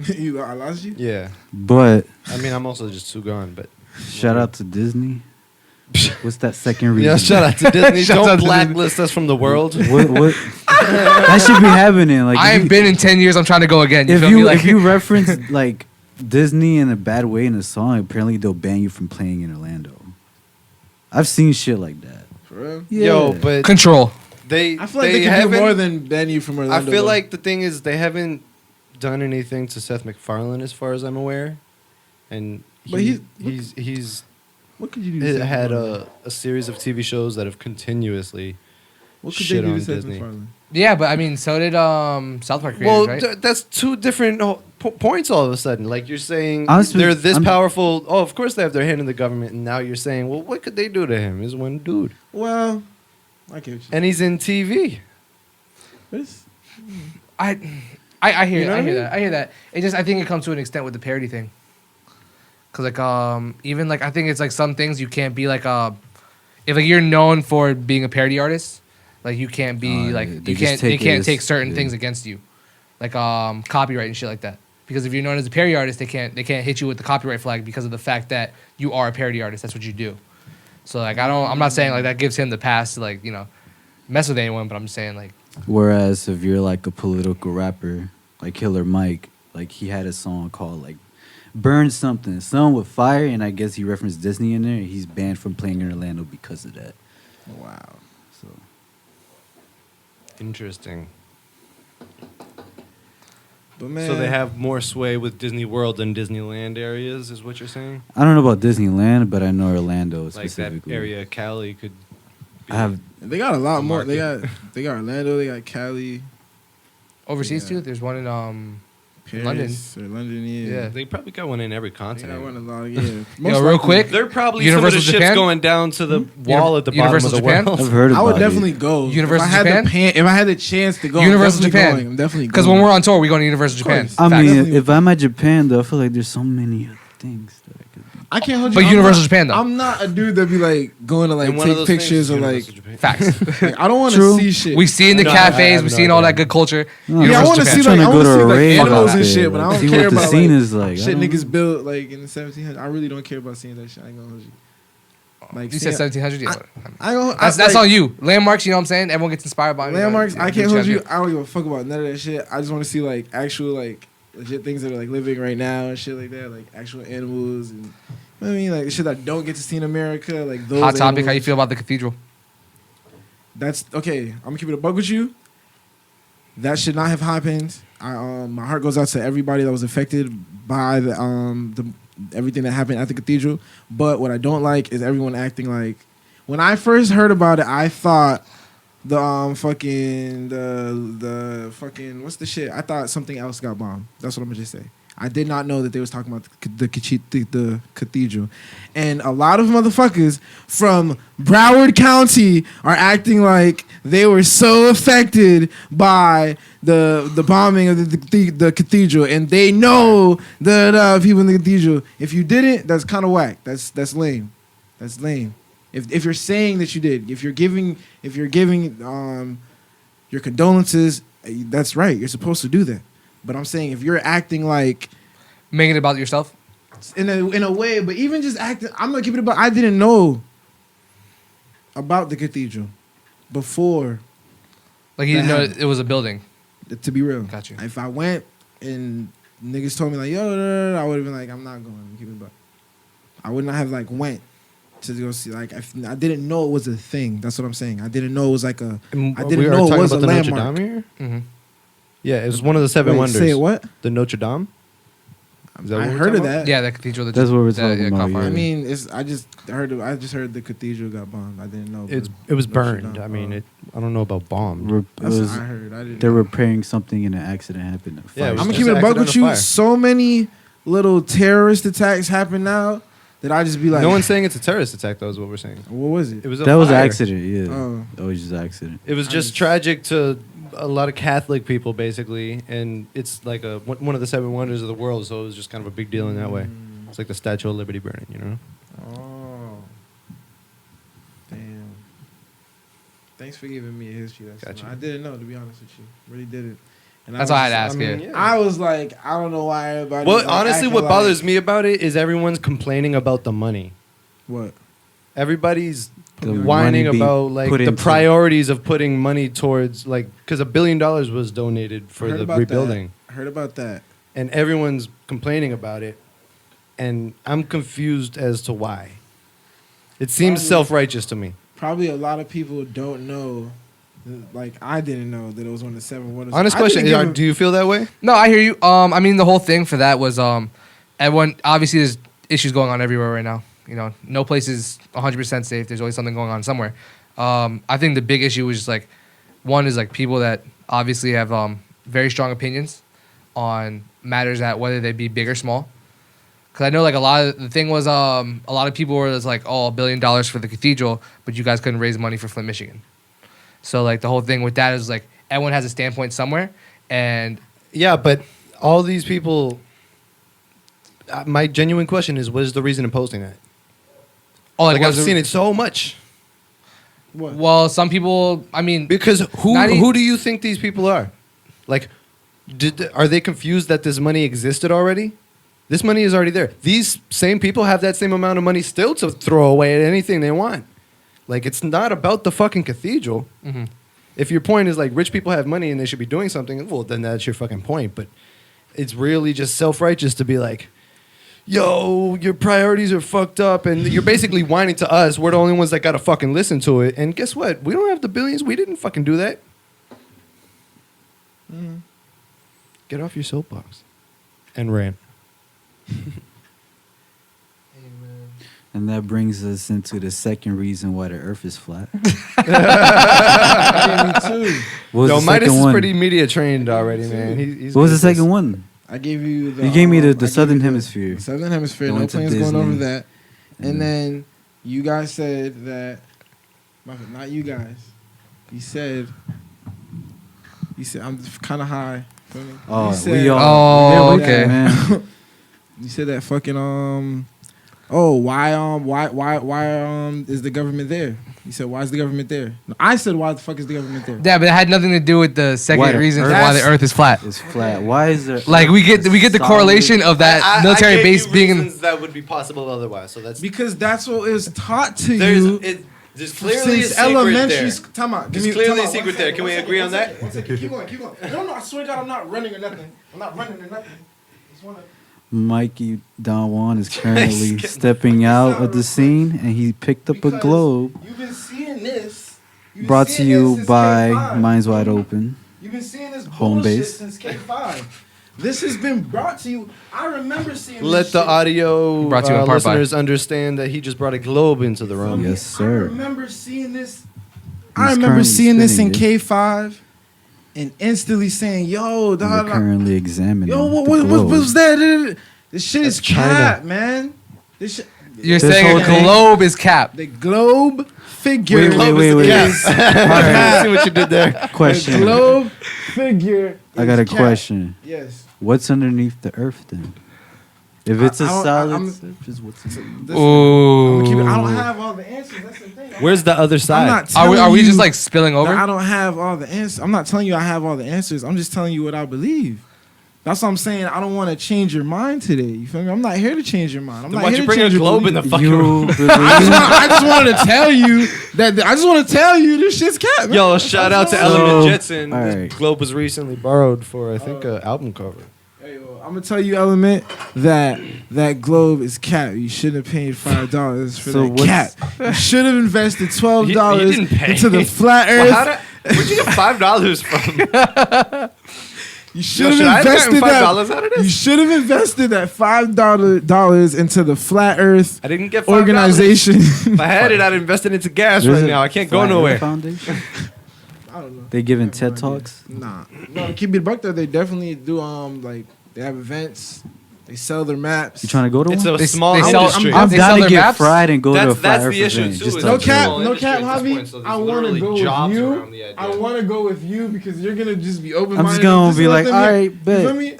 I lost you. Yeah, But I mean, I'm also just too gone, but shout out to Disney. What's that second reason? yeah, shout out to Disney. Shout out Don't to blacklist us from the world. What that should be happening. Like I if ain't you- been in 10 years. I'm trying to go again. if feel me? you Like, if you reference like Disney in a bad way in a song, apparently they'll ban you from playing in Orlando. I've seen shit like that. For real? Yeah. Yo, but control. they I feel like they can do haven't- more than ban you from I Orlando. feel though. like the thing is they haven't done anything to Seth MacFarlane as far as I'm aware, and But he's what could you do? to Seth had MacFarlane? a series of TV shows that have continuously What could shit they do on to Seth Disney. MacFarlane? Yeah, but I mean, so did South Park creators, Well, right? that's two different points all of a sudden. Like you're saying Honestly, they're this I'm- powerful. Oh, of course they have their hand in the government, and now you're saying, well, what could they do to him? He's one dude, Well, I get you. and he's in TV. It's- I hear, You know what I I hear mean? that. I hear that. It just, I think it comes to an extent with the parody thing. Cause like even like I think it's like some things you can't be like if like you're known for being a parody artist, like you can't be Oh, like yeah, you they just can't they take it can't as- take certain yeah. things against you, like copyright and shit like that. Because if you're known as a parody artist, they can't hit you with the copyright flag because of the fact that you are a parody artist. That's what you do. So like I'm not saying like that gives him the pass to like mess with anyone, but I'm just saying like Whereas if you're like a political rapper, like Killer Mike, like he had a song called like Burn Something, Sun with Fire, and I guess he referenced Disney in there. He's banned from playing in Orlando because of that. wow. So Interesting. But man, So they have more sway with Disney World than Disneyland areas, is what you're saying? I don't know about Disneyland, but I know Orlando Like that specifically. area, Cali could. I have they got a lot The more. They market. got Orlando. They got Cali, overseas Yeah. too. There's one in Paris, or London. Yeah. Yeah. They probably got one in every They got one continent. a lot. Yeah. Yo, Most real likely. quick, They're probably Universal some of the Japan? ships going down to the wall at the bottom Universal of the Japan? world. I've heard I about would it. definitely go. Universal if I had Japan? if I had the chance to go, Universal I'm definitely Japan. Going. I'm definitely because going. when we're on tour, we go to Universal Japan. course. I Facts. mean, Definitely. if I'm at Japan, though, I feel like there's so many other things that I could. I can't hold you. But I'm Universal not- Japan though. I'm not a dude that be like going to like And one of take those things pictures is or like, Universal Japan. Facts. like I don't want True. to see shit. We see in the No, I cafes. have We no seen all idea. that good culture. No, Yeah, I Universal want to Japan. see like Trying I to want go to to see a like rave animals out and there, shit, but I like, don't see care what the about scene like, is like. I shit don't niggas know. built like in the 1700s. I really don't care about seeing that shit. I ain't gonna hold you. Like You said seeing- 1700. Yeah. I don't. That's like, on you. Landmarks. You know what I'm saying? Everyone gets inspired by Landmarks. I can't do hold what you. gotta I don't give a fuck about none of that shit. I just want to see like actual like legit things that are like living right now and shit like that, like actual animals and you know what I mean, like shit that I don't get to see in America. Like do. those. Hot topic. How you animals. feel about the cathedral? That's okay. I'm gonna keep it a bug with you. That should not have happened. My heart goes out to everybody that was affected by the everything that happened at the cathedral. But what I don't like is everyone acting like. When I first heard about it, I thought the fucking what's the shit? I thought something else got bombed. That's what I'm gonna just say. I did not know that they was talking about the cathedral, and a lot of motherfuckers from Broward County are acting like they were so affected by the bombing of the cathedral, and they know the people in the cathedral. If you didn't, that's kind of whack. That's lame. That's lame. If you're saying that you did, if you're giving your condolences, that's right. You're supposed to do that. But I'm saying if you're acting like Making it about yourself. in a way, but even just acting, I'm gonna keep it about. I didn't know about the cathedral before. Like you didn't know That it was a building. To be real, Got you. If I went and niggas told me like yo, I would have been like, I'm not going. Keep it about. I would not have like went to go see. Like I didn't know it was a thing. That's what I'm saying. I didn't know it was like a. I didn't know it was a the landmark. Notre Dame here? Mm-hmm. Yeah, it was one of the seven Wait, wonders. say what? The Notre Dame? Is that I what we're heard talking of about? that. Yeah, the cathedral. That's what we're that- talking about, caught yeah. fire. I mean, I just heard the cathedral got bombed. I didn't know. It was Notre burned. Dame. I mean, I don't know about bombed. That's what I heard. I didn't. They're know. repairing something and an accident happened. A Yeah, it fire was I'm gonna just keep it a buck with accidental you. fire. So many little terrorist attacks happen now that I just be like, No one's saying it's a terrorist attack, though, is what we're saying. what was it? It was a That was an fire. accident, yeah. Oh. That was just an accident. It was just tragic to a lot of Catholic people, basically, and it's like one of the seven wonders of the world, so it was just kind of a big deal in that way. It's like the Statue of Liberty burning, you know? Oh, damn. Thanks for giving me a history. Gotcha. I didn't know, to be honest with you. Really didn't. And That's I why I was had just- to ask you. I was like, I don't know why everybody. Well, like, honestly, acting what like- bothers me about it is everyone's complaining about the money. What? Everybody's The whining money being about like put the into- priorities of putting money towards like because $1 billion was donated for Heard the about rebuilding, that. Heard about that. and everyone's complaining about it, and I'm confused as to why. It seems Probably- self-righteous to me. Probably a lot of people don't know. Like I didn't know that it was one of the seven wonders. Honest I question: didn't give a- do you feel that way? No, I hear you. I mean, the whole thing for that was everyone. Obviously, there's issues going on everywhere right now. You know, no place is 100% safe. There's always something going on somewhere. I think the big issue was just like, one is like people that obviously have very strong opinions on matters that whether they be big or small. Because I know like the thing was a lot of people were just like, oh, $1 billion for the cathedral, but you guys couldn't raise money for Flint, Michigan. So like the whole thing with that is like everyone has a standpoint somewhere, and Yeah, but all these people. My genuine question is: what is the reason in posting that? oh, Like I've was seen it so much. What? Well, some people. I mean, Because Not e- who do you think these people are? Like, are they confused that this money existed already? This money is already there. These same people have that same amount of money still to throw away at anything they want. Like, it's not about the fucking cathedral. Mhm. If your point is like rich people have money and they should be doing something, well, then that's your fucking point. But it's really just self-righteous to be like, yo, your priorities are fucked up, and you're basically whining to us. We're the only ones that gotta fucking listen to it. And guess what? We don't have the billions. We didn't fucking do that. Get off your soapbox and rant. And that brings us into the second reason why the Earth is flat. I gave you two. What was Yo, the Midas second is one? pretty media trained already, man. He's What was good the at this. second one? I gave you the. You gave me I the gave Southern you Hemisphere. the Southern Hemisphere. Going No to plans going over Disney. that. And then you guys said that. Not you guys. You said I'm kind of high. Oh, You said, we all. Oh, yeah, okay. man. You said that fucking oh, why is the government there? He said, why is the government there? No, I said, why the fuck is the government there? Yeah, but it had nothing to do with the second Why the reason for Earth- why the Earth is flat. It's flat. Why is there? Like we get the solid- correlation of that military gave base you being in. reasons that would be possible otherwise. So that's Because that's what is taught to you. there's clearly a Since secret elementary there. school. Time out. There's clearly a secret there. Can we agree on that? One second. Keep going. No, I swear to God, I'm not running or nothing. I'm not running or nothing. Just wanna. Mikey Don Won is currently stepping out of the scene, and he picked up a Because globe. You've been seeing this. You've been Brought to seeing you this since by K5. Minds Wide Open. You've been seeing this Home bullshit base. since K5. This has been brought to you. I remember seeing Let this the shit. audio Brought to you in part by- listeners understand that he just brought a globe into the room. Yes, sir. I remember seeing this. He's I remember currently seeing this in spinning K5 and instantly saying, yo, We're dog, currently examining yo, the what globe. was that? This shit is That's China. cap, man. This shit, You're This saying whole a thing- globe is capped. the globe figure. Wait. Yes. See what you did there. The Question. globe figure. I got a is cap. question. Yes. What's underneath the Earth then? If it's a I don't- solid I'm- surface, what's underneath? Listen, Ooh. I'm gonna keep it. I don't have all the answers. That's the thing. Where's the other I'm side? not Are we telling you just like spilling over? that I don't have all the answers. I'm not telling you I have all the answers. I'm just telling you what I believe. That's what I'm saying. I don't want to change your mind today. You feel me? I'm not here to change your mind. I'm Then not why'd here you to bring a change your globe in the belief. fucking room? You I just wanted to tell you that. I just want to tell you this shit's cat. Man. Yo, shout out to So, Element Jetson. all This right. globe was recently borrowed for, I think, an album cover. Hey, well, I'm gonna tell you, Element, that globe is cat. You shouldn't have paid $5 for So that what's- cat. You should have invested $12 You didn't pay. into the flat Earth. Well, where'd you get $5 from? You should should I have have invested gotten that. $5 out of this? You should have invested that $5 into the flat Earth I didn't get $5. organization. If I had it, I'd invest it into gas There's right a now. I can't go Flat Earth nowhere. Foundation? I don't know. They giving TED Talks? Nah, no. To keep it buck though, they definitely do. Like they have events. They sell their maps. You trying to go to It's one? a small they sell- industry. I'm They down sell to their get maps? fried and go to a That's flat Earth the issue, event. too, Just is to No It's a cap, small no industry cap, at this Javi. point, so there's I want to literally go with jobs you. around the idea. I want to go with you because you're gonna just be open. I'm just gonna be like, all right, bet. You feel me?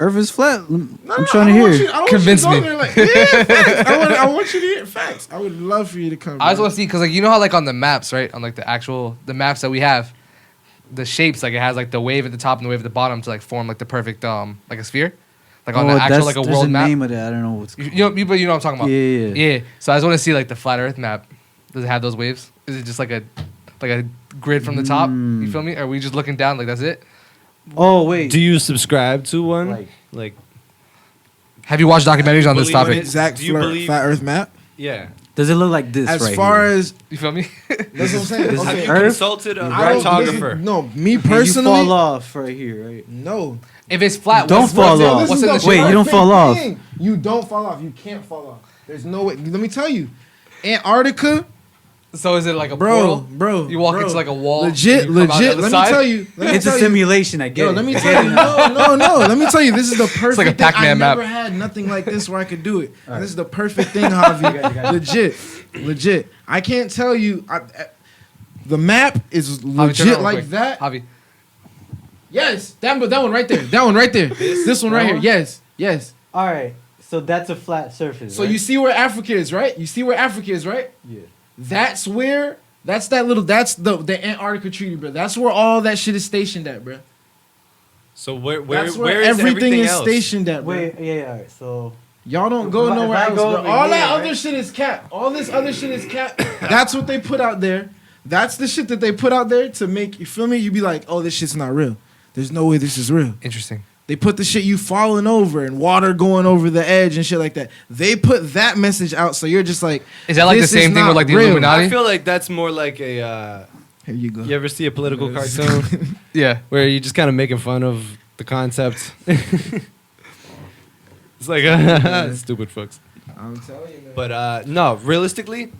Earth is flat. No, I'm trying to I don't want hear. you- I don't Convince want you me. to go there like, yeah, facts. I want you to hear facts. I would love for you to come. I just bro. want to see because like you know how like on the maps, right? On like the maps that we have, the shapes like it has like the wave at the top and the wave at the bottom to like form like the perfect like a sphere, like on the actual like a there's world a map. name of that. I don't know what's You, called. you know, you know what I'm talking about. Yeah. Yeah. So I just want to see like the flat Earth map. Does it have those waves? Is it just like a grid from the top? You feel me? Are we just looking down like that's it? Oh wait. Do you subscribe to one? Like- Like, Have you watched documentaries on this Believe in topic? it? exact Do you believe- flat Earth map. yeah. Does it look like this As right far here? as You feel me? that's what I'm saying. This is Have Okay. you Earth? consulted a I don't- cartographer? listen, no, me And you personally. fall off right here, right? No. if it's flat, Don't what's, fall what's, off. What's This in the is shape? Wait, you don't perfect fall off. thing. You don't fall off. You can't fall off. There's no way. Let me tell you, Antarctica, So is it like a bro. portal? You walk bro. into like a wall. Legit, and you come out the legit. other Let side? me tell you. Let me It's a tell you. simulation. I get Yo, it. let me tell you. No. Let me tell you. This is the perfect like a thing. Pac-Man I map. never had nothing like this where I could do it. And this is the perfect thing, Javi. Legit. I can't tell you. The map is Javi, turn it legit on real like quick. that. Javi. Yes, that one right there. That one right there. This one right here. Yes. All right. So that's a flat surface. So you see where Africa is, right? You see where Africa is, right? Yeah. That's where. That's the Antarctica Treaty, bro. That's where all that shit is stationed at, bro. So where That's where is everything is else? stationed at, bro. Wait. Yeah. All right. So Y'all don't go If I- nowhere if I else, go bro. over All here, that right? other shit is cap. All this other shit is cap. That's what they put out there. That's the shit that they put out there to make you feel me. You be like, oh, this shit's not real. There's no way this is real. Interesting. They put the shit you falling over and water going over the edge and shit like that. They put that message out, so you're just like, Is that like the this same is thing with not like the real. Illuminati? I feel like that's more like a. Here you go. You ever see a political cartoon Yeah. where you're just kind of making fun of the concept? It's like stupid fucks. I'm telling you, man. But no, realistically,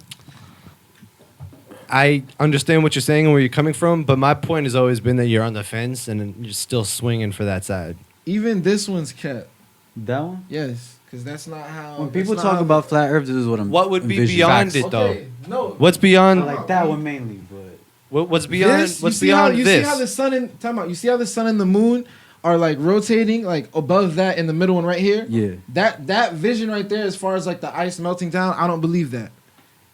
I understand what you're saying and where you're coming from. But my point has always been that you're on the fence and you're still swinging for that side. Even this one's cap. that one. Yes, because that's not how. When that's people not talk how- about flat Earth, this is what I'm. What would be envisioning. beyond Facts. it, though? Okay, no. What's beyond? Like that one mainly, but What's beyond? This, What's you see how, beyond you this? see how the sun and time out. You see how the sun and the moon are like rotating like above that in the middle one right here. Yeah. That vision right there, as far as like the ice melting down, I don't believe that.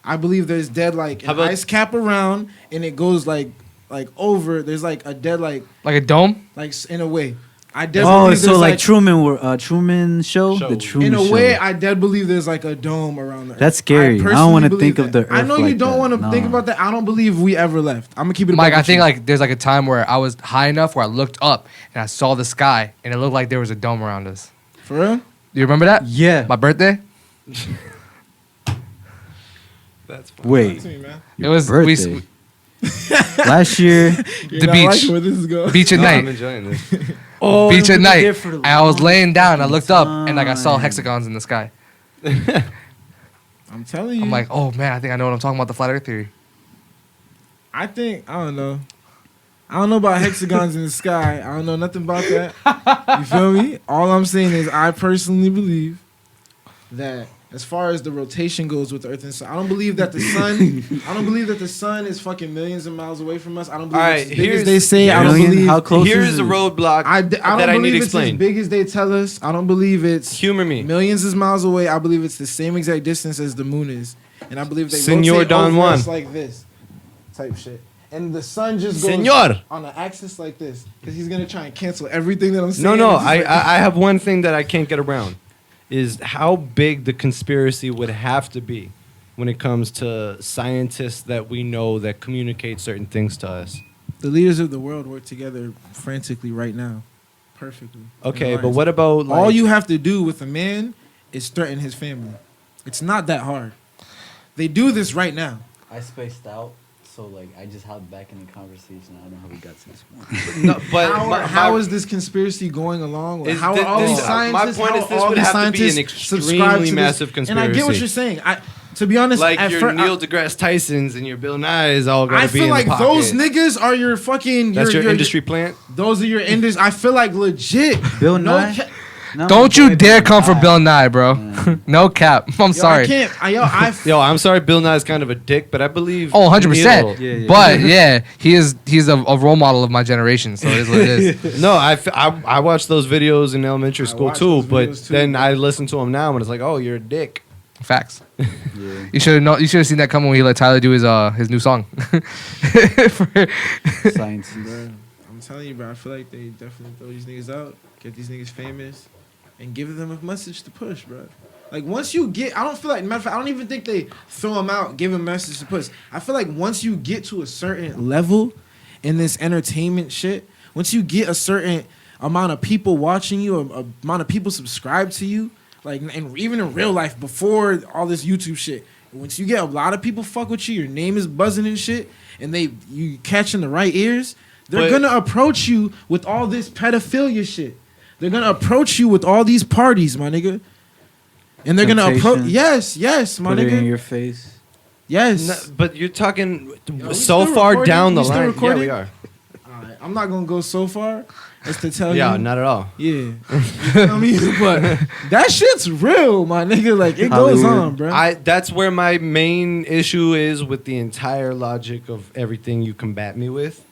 I believe there's dead like How an about- ice cap around, and it goes like over. There's like a dead like Like a dome? in a way. I dead Oh, believe so there's, like Truman show? Show. The Truman in a Show. way, I dead believe there's like a dome around the Earth. That's scary. I don't personally wanna believe think of that. the I Earth know you like don't that. want to think No. about that. I don't believe we ever left. I'm gonna keep it. Mike, I about think you. like there's like a time where I was high enough where I looked up and I saw the sky and it looked like there was a dome around us. For real. Do you remember that? Yeah. My birthday? That's fine. Wait. To me, man. It was Birthday. Last year. You're The not beach. liking where this is going. beach at No, I'm night. enjoying this. Oh, Beach we at were night. there for the And I was longest laying down and I fucking looked up and like I saw time. hexagons in the sky. I'm telling you. I'm like, oh man, I think I know what I'm talking about, the flat earth theory. I don't know. I don't know about hexagons in the sky. I don't know nothing about that. You feel me? All I'm saying is I personally believe that as far as the rotation goes with the Earth and Sun, I don't believe that the sun. I don't believe that the sun is fucking millions of miles away from us. I don't believe All it's right, as big as here's- they say. I don't Million? believe. How close Here's is a it? roadblock I don't that I believe need it's as explained. big as they tell us. I don't believe it's Humor me. millions of miles away. I believe it's the same exact distance as the moon is, and I believe they Senor rotate Don over Juan. us like this, type shit. And the sun just goes Senor. on the axis like this, because he's gonna try and cancel everything that I'm saying. No, no. It's just like- I have one thing that I can't get around, is how big the conspiracy would have to be when it comes to scientists that we know that communicate certain things to us. the leaders of the world work together frantically right now, perfectly. Okay, In but alliance. what about like, all you have to do with a man is threaten his family. It's not that hard. They do this right now. I spaced out, so like I just hopped back in the conversation. I don't know how we got to this point. No, but How is this conspiracy going along? Is How thi- are all this- these scientists? my point how is this all would these have to be an scientists subscribe extremely to this? massive And I get what conspiracy. you're saying. To be honest, like at your fir- Neil deGrasse Tysons and your Bill Nye's all gotta I be feel in like the pocket. those niggas are your fucking. That's your industry plant. Those are your industry. I feel like legit. Bill No Nye? ca- No, Don't my you boy dare come for Nye. Bill Nye, bro. No cap. I'm Yo, sorry. I can't. I Yo, I'm sorry, Bill Nye's kind of a dick, but I believe. Oh, 100%. Neil- Yeah, yeah. But yeah, he's a role model of my generation, so it is what it is. No, I watched those videos in elementary school watched too, those but videos too, then bro. I listen to them now and it's like, oh, you're a dick. Facts. Yeah. You should have seen that coming when he let Tyler do his new song. Science. Bro, I'm telling you, bro. I feel like they definitely throw these niggas out, get these niggas famous, and give them a message to push, bro. Like once you get, I don't feel like, matter of fact, I don't even think they throw them out, give them a message to push. I feel like once you get to a certain level in this entertainment shit, once you get a certain amount of people watching you, a amount of people subscribe to you, like, and even in real life before all this YouTube shit, once you get a lot of people fuck with you, your name is buzzing and shit, and you catching the right ears, they're But- gonna approach you with all this pedophilia shit. They're gonna approach you with all these parties, my nigga. And they're gonna approach. Temptation. Yes, my Put it in nigga. your face. Yes. No, but you're talking we so still far recording? down the We still line. Yeah, recording? we are. All right, I'm not gonna go so far as to tell Yeah, you. not at all. Yeah. I mean, but that shit's real, my nigga. Like it goes Hollywood. on, bro. That's where my main issue is with the entire logic of everything you combat me with.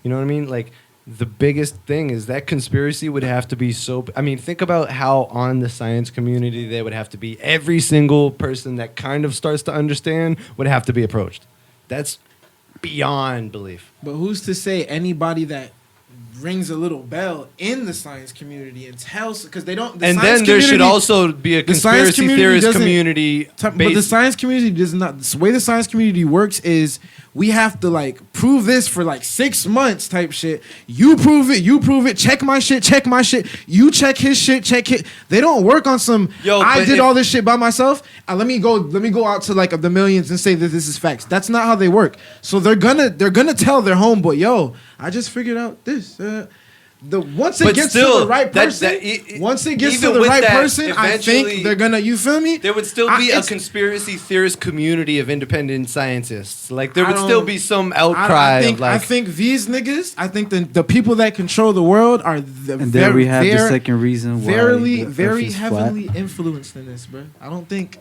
You know what I mean? Like the biggest thing is that conspiracy would have to be so. I mean, think about how on the science community they would have to be. Every single person that kind of starts to understand would have to be approached. That's beyond belief. But who's to say anybody that rings a little bell in the science community and tells, because they don't. The And science then there should community- also be a the science conspiracy community theorist doesn't- community. But the based- science community does not. The way the science community works is we have to like prove this for like 6 months type shit. You prove it. You prove it. Check my shit. Check my shit. You check his shit. Check it. They don't work on some. Yo, I but did if- all this shit by myself. Let me go out to like the millions and say that this is facts. That's not how they work. So they're gonna tell their homeboy, yo, I just figured out this. Once it But gets still, to the right that- person, that- once it gets to even the with right that, person, I eventually think they're gonna. You feel me? There would still be a it's- conspiracy theorist community of independent scientists. Like there I would don't- still be some outcry I think, of like. I think these niggas. I think the people that control the world are the And then we have the second reason why the very Earth is heavily flat. influenced in this, bro. I don't think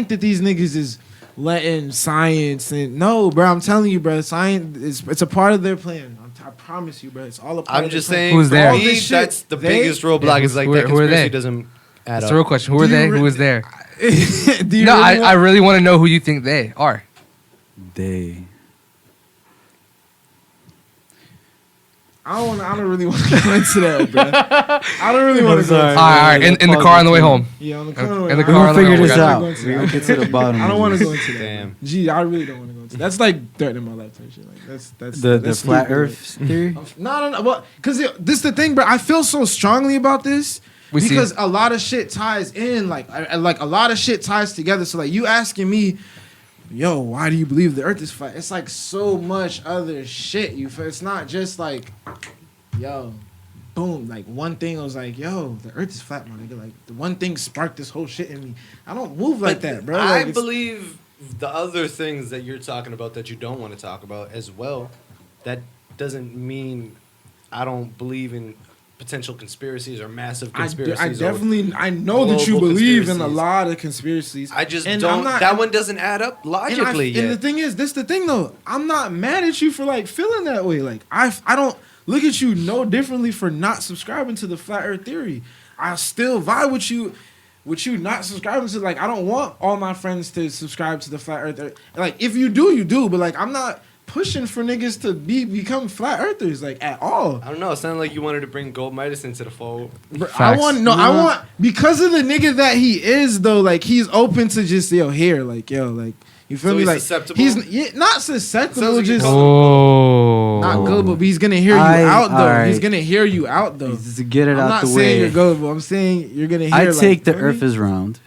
that these niggas is letting science and no, bro. I'm telling you, bro. Science is it's a part of their plan. I'm I promise you, bro. It's all a part I'm of the just plan. saying, Who's for there? me, This shit, that's the they- biggest roadblock. Yeah, Is like who that are conspiracy they? doesn't add That's up. the real question. Who Do are you they? re- Who is there? Do you No, really I want- really want to know who you think they are. They. I don't really want to go into that, bro. I don't really want to go sorry. into All that. right, in the car on the way home. Yeah, on the In car. the We're car gonna on the way figure home. this We got out. you. We're gonna get to the bottom. I don't of want to this. go into that. Damn. Gee, I really don't want to go into that. That's like threatening my life type shit. Like that's The flat stupid. Earth theory. No. Well, because this is the thing, bro. I feel so strongly about this We see. because a lot of shit ties in. Like a lot of shit ties together. So like you asking me, yo, why do you believe the Earth is flat? It's like so much other shit. You feel? It's not just like, yo, boom. Like one thing was like, yo, the Earth is flat, my nigga. Like the one thing sparked this whole shit in me. I don't move like that, bro. I Like, it's- believe the other things that you're talking about that you don't want to talk about as well. That doesn't mean I don't believe in potential conspiracies or massive I conspiracies. definitely, I know that you global believe in a conspiracies. lot of conspiracies. I just And don't. I'm not- that one doesn't add up logically and yet. the thing is, this the thing though. I'm not mad at you for like feeling that way. Like I don't look at you no differently for not subscribing to the flat Earth theory. I still vibe with you. With you not subscribing to, like, I don't want all my friends to subscribe to the flat earth. Like, if you do, you do. But like, I'm not pushing for niggas to become flat earthers, like, at all. I don't know. It sounded like you wanted to bring Gold Midas into the fold. I Facts. want because of the nigga that he is though. Like, he's open to just here, like, yo, like, you feel So me? he's like, susceptible? he's not susceptible, Sounds like just he's- Oh. not gullible. But he's gonna hear you I- out though. alright. He's gonna hear you out though. Just to get it I'm out not the saying way. you're gullible. I'm saying you're gonna hear. I like, take the feel me? Earth is round.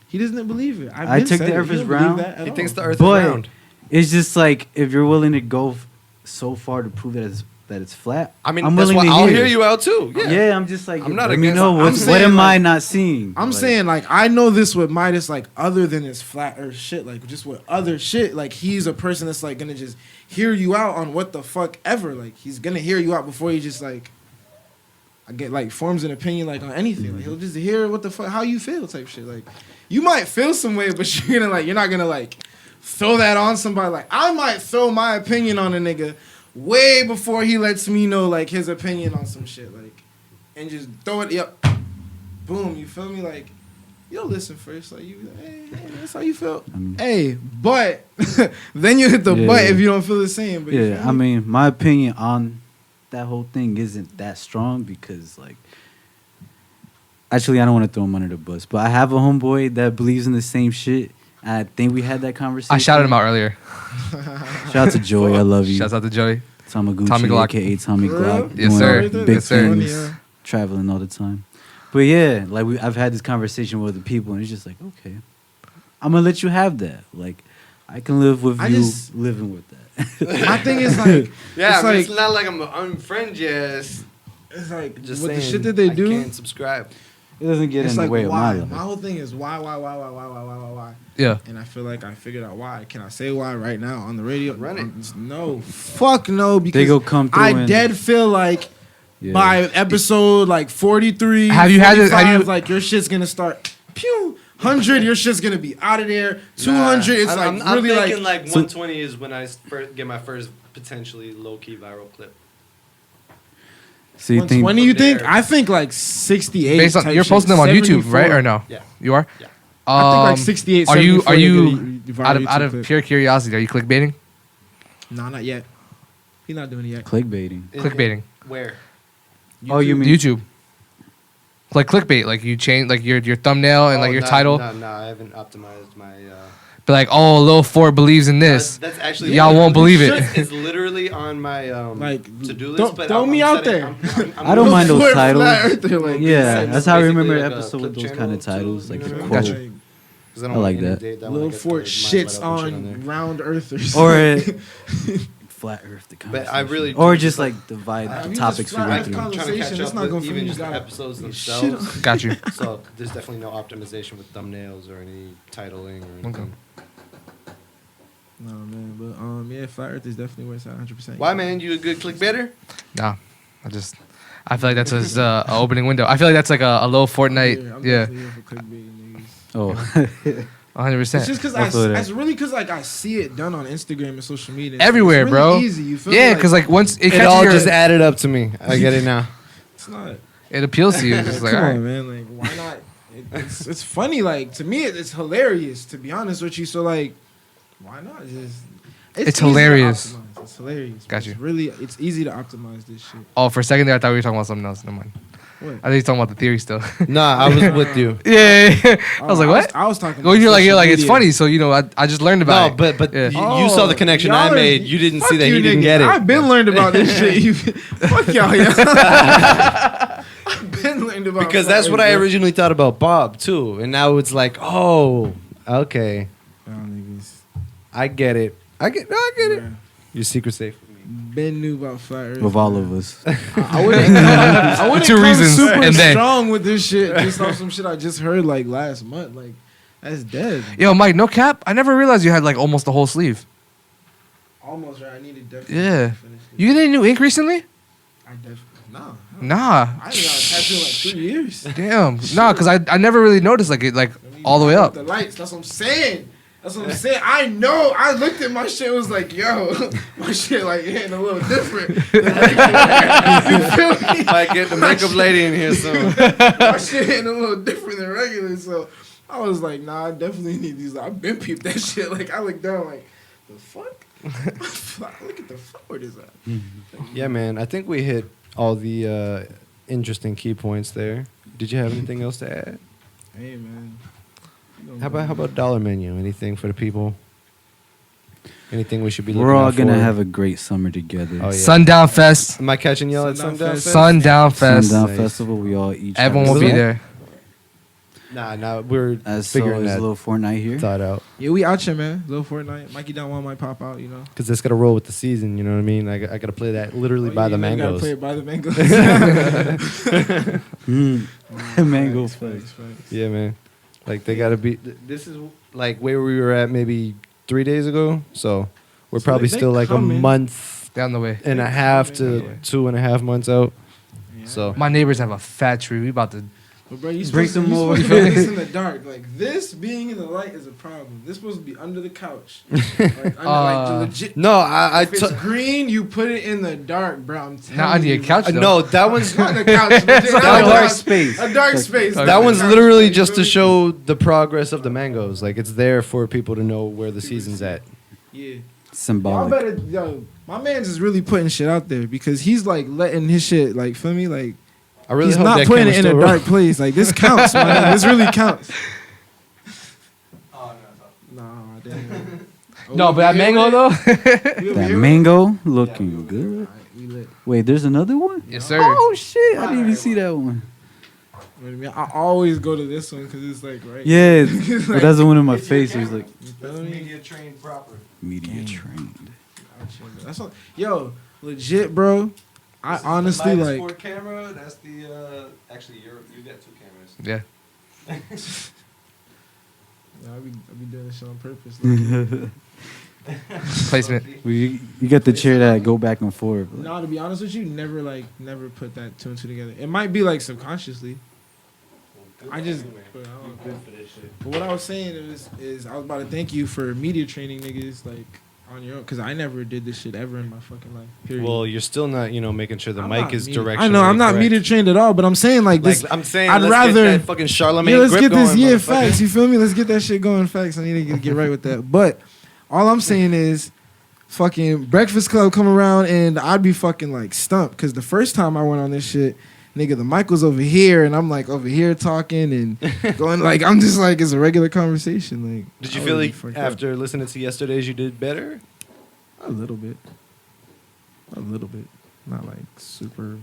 He doesn't believe it. I take the Earth is round. He thinks the Earth But is round. it's just like if you're willing to go so far to prove that it's flat. I mean, I'm that's willing why to I'll hear hear it. you out too. Yeah. Yeah, I'm just like, I'm not let me against- know I'm what saying, am I like- not seeing? I'm Like, saying, like, I know this with Midas, like, other than his flat earth shit, like, just with other shit, like, he's a person that's, like, gonna just hear you out on what the fuck ever. Like, he's gonna hear you out before he just, like, I get, like, forms an opinion, like, on anything. Like, he'll just hear what the fuck, how you feel type shit. Like, you might feel some way, but you're gonna, like, you're not gonna, like, throw that on somebody. Like, I might throw my opinion on a nigga way before he lets me know, like, his opinion on some shit, like, and just throw it, yep, boom, you feel me? Like, you'll listen first, like, you, hey, that's how you feel. Hey, but then you hit the Yeah. butt if you don't feel the same. But you Yeah, feel I me? mean, my opinion on that whole thing isn't that strong because, like, actually, I don't want to throw him under the bus, but I have a homeboy that believes in the same shit. And I think we had that conversation. I shouted him out earlier. Shout out to Joey, I love you. Shouts out to Joey. Tamaguchi, Tommy Glock. aka Tommy For Glock. real? Yes, doing sir. Big Yes, sir. things, Yeah. traveling all the time. But yeah, like I've had this conversation with other people, and it's just like, okay, I'm gonna let you have that. Like, I can live with I you just- living with that. My thing is, like, Yeah, it's I mean, like, it's not like I'm unfriend you. It's just just with saying, the shit that they I do. can't subscribe. It doesn't get It's in like, the way of why? my My life. whole thing is why? Yeah. And I feel like I figured out why. Can I say why right now on the radio? Run it. No, fuck no, because They go come through. I and, dead feel like yeah. by episode like 43, Have you had this- have 45, you- like your shit's gonna start pew 100, your shit's gonna be out of there. 200, it's I'm like really thinking like like 120 is when I get my first potentially low key viral clip. So you think 120. You think? there. I think like 68. Based on type you're shit, posting them on YouTube, 74. right? Or no? Yeah. You are? Yeah. I think like 68. Are you 74 to get a viral out YouTube of clip. pure curiosity, are you clickbaiting? Nah, not yet. He's not doing it yet. clickbaiting? Clickbaiting. Where? Oh, you mean YouTube. Like clickbait, like you change like your thumbnail and like your title. No, I haven't optimized my. Be like, oh, Lil Fort believes in this. That's actually Y'all won't believe it. It's literally on my Like, to-do throw- list. But throw I'm me out setting- there. I don't mind those Flat titles. earther, like, Yeah, it's that's how I remember basically the like a episode with clip those kind of channel titles, too, like you the know? quote. Gotcha. 'Cause I I don't like wanna that. inundate one Lil gets Fort started, shits might put shit on there. round earthers. Or flat Earth, the But I really or do just like- like divide If the you topics just we flat went Earth through. trying to conversation, catch it's up not with gonna feel even you just the gotta episodes shit themselves. Got you. So there's definitely no optimization with thumbnails or any titling or anything. No man, but yeah, flat Earth is definitely where it's at 100%. Why, man? You a good clickbaiter? Nah. I feel like that's his opening window. I feel like that's like a low Fortnite. I'm Yeah. definitely here for clickbaiting niggas. Oh, It's 100%. just because I feel that. it's really because like I see it done on Instagram and social media. Everywhere, it's really bro. Easy, you feel Yeah, me? because like once it It catches all your, just added up to me. I get it now. it's not. it appeals to you. It's just like, Come all on, right. man. Like, why not? It's funny. Like to me, it's hilarious. To be honest with you, so like, why not just? It's easy to hilarious. optimize. It's hilarious. Got you. It's easy to optimize this shit. Oh, for a second there, I thought we were talking about something else. Never mind. What? I think you're talking about the theory still. Nah, I was with you. yeah. I was like, what? I was talking. Well, about you're social like, it's media. funny. So, you know, I just learned about No, it. but Yeah. you saw the connection I y'all are- made. You didn't see fuck that you he didn't niggas. get it. I've been learned about this shit. Fuck y'all. I've been learned about Because that's flat what I earth, bro. originally thought about Bob too, and now it's like, oh, okay, Y'all niggas, I get it. I get it. bruh. Your secret safe. Ben knew about flat earth. With all of us. I wouldn't Two come reasons, super and then- strong with this shit just off some shit I just heard like last month. Like that's dead. Yo, Mike, no cap. I never realized you had like almost the whole sleeve. Almost right. I needed definitely. Yeah. to finish it. You get any new ink recently? I definitely nah. Nah. I ain't got a tattoo in like 3 years. Damn. Nah, because I never really noticed like it like all the way up. The lights. That's what I'm saying. That's what I'm saying. I know. I looked at my shit. Was like, yo, my shit like hitting a little different. than regular. You feel me? Might get the makeup lady in here soon. My shit hitting a little different than regular. So I was like, nah, I definitely need these. I've been peeped that shit. Like I looked down like, the fuck? Look at the fuck. What is that? Yeah, man. I think we hit all the interesting key points there. Did you have anything else to add? Hey man. How about Dollr menu? Anything for the people? Anything we should be? We're looking all out gonna for? have a great summer together. Oh, yeah. Sundown Fest. Am I catching y'all at Sundown Sundown Fest. Fest? Sundown Fest. Sundown Nice. Festival, we all each. Everyone have will a be set. there. Nah, we're As so figuring is that Lil Fortnite here. thought out. Yeah, we out here, man. Lil Fortnite. Mikey Don Won might pop out, you know. Because it's got to roll with the season, you know what I mean? I got to play that literally by the You gotta mangoes. play it by the mangoes. Mango Facts, fest. facts. Yeah, man. Like, they got to be... This is, like, where we were at maybe 3 days ago. So, we're So probably they still, like, coming. a month Down the way. and a half coming, to yeah. 2.5 months out. Yeah. So, My neighbors have a fat tree. We about to. But bro, you Break supposed to, them you over. supposed to do this in the dark. Like this being in the light is a problem. This supposed to be under the couch. Like, like legit. no, I If it's green, you put it in the dark, bro. I'm telling Not under you. your couch, though. no, that one's... It's not the couch. Legit, not A the dark couch. space. A dark space. Okay. That not one's the couch, literally you just feel to me? show the progress of the mangoes. Like, it's there for people to know where the season's at. Yeah. Y'all Symbolic. better, yo, my man's is really putting shit out there because he's like letting his shit, like, feel me? Like, I really he's hope not that putting camera it in a still dark rolls. place. Like, this counts, man. This really counts. Nah, damn. Oh, No, we but that here mango with though. it? We over That here with mango looking good. it? Alright, we lit. Wait, there's another one? Yes, sir. Oh shit! I didn't even see that one. Wait a minute, I always go to this one because it's like right. Yeah, It's but like- that's the one in my face. It was like You feel me? trained proper. media trained. That's what, yo, legit, bro. I honestly like. camera. That's the actually you got 2 cameras. Yeah. I be doing this shit on purpose. Like, Placement. You get the chair that go back and forth. no, to be honest with you, never put that 2 and 2 together. It might be like subconsciously. I just. But, I don't know. But what I was saying is I was about to thank you for media training niggas like on your own because I never did this shit ever in my fucking life. Period. Well, you're still not, making sure the I'm mic not is media- directionally I know I'm not correct. media trained at all, but I'm saying like this. Like, I'm saying, I'd let's rather- get that fucking Charlemagne Yeah, let's grip get this. going, Yeah, motherfucker. facts. You feel me? Let's get that shit going. Facts. I need to get right with that. But all I'm saying is, fucking Breakfast Club come around and I'd be fucking like stumped because the first time I went on this shit, nigga, the mic was over here and I'm like over here talking and going like I'm just like it's a regular conversation. Like, Did you I feel would be like fucked up. after listening to yesterday's you did better? A little bit, not like super.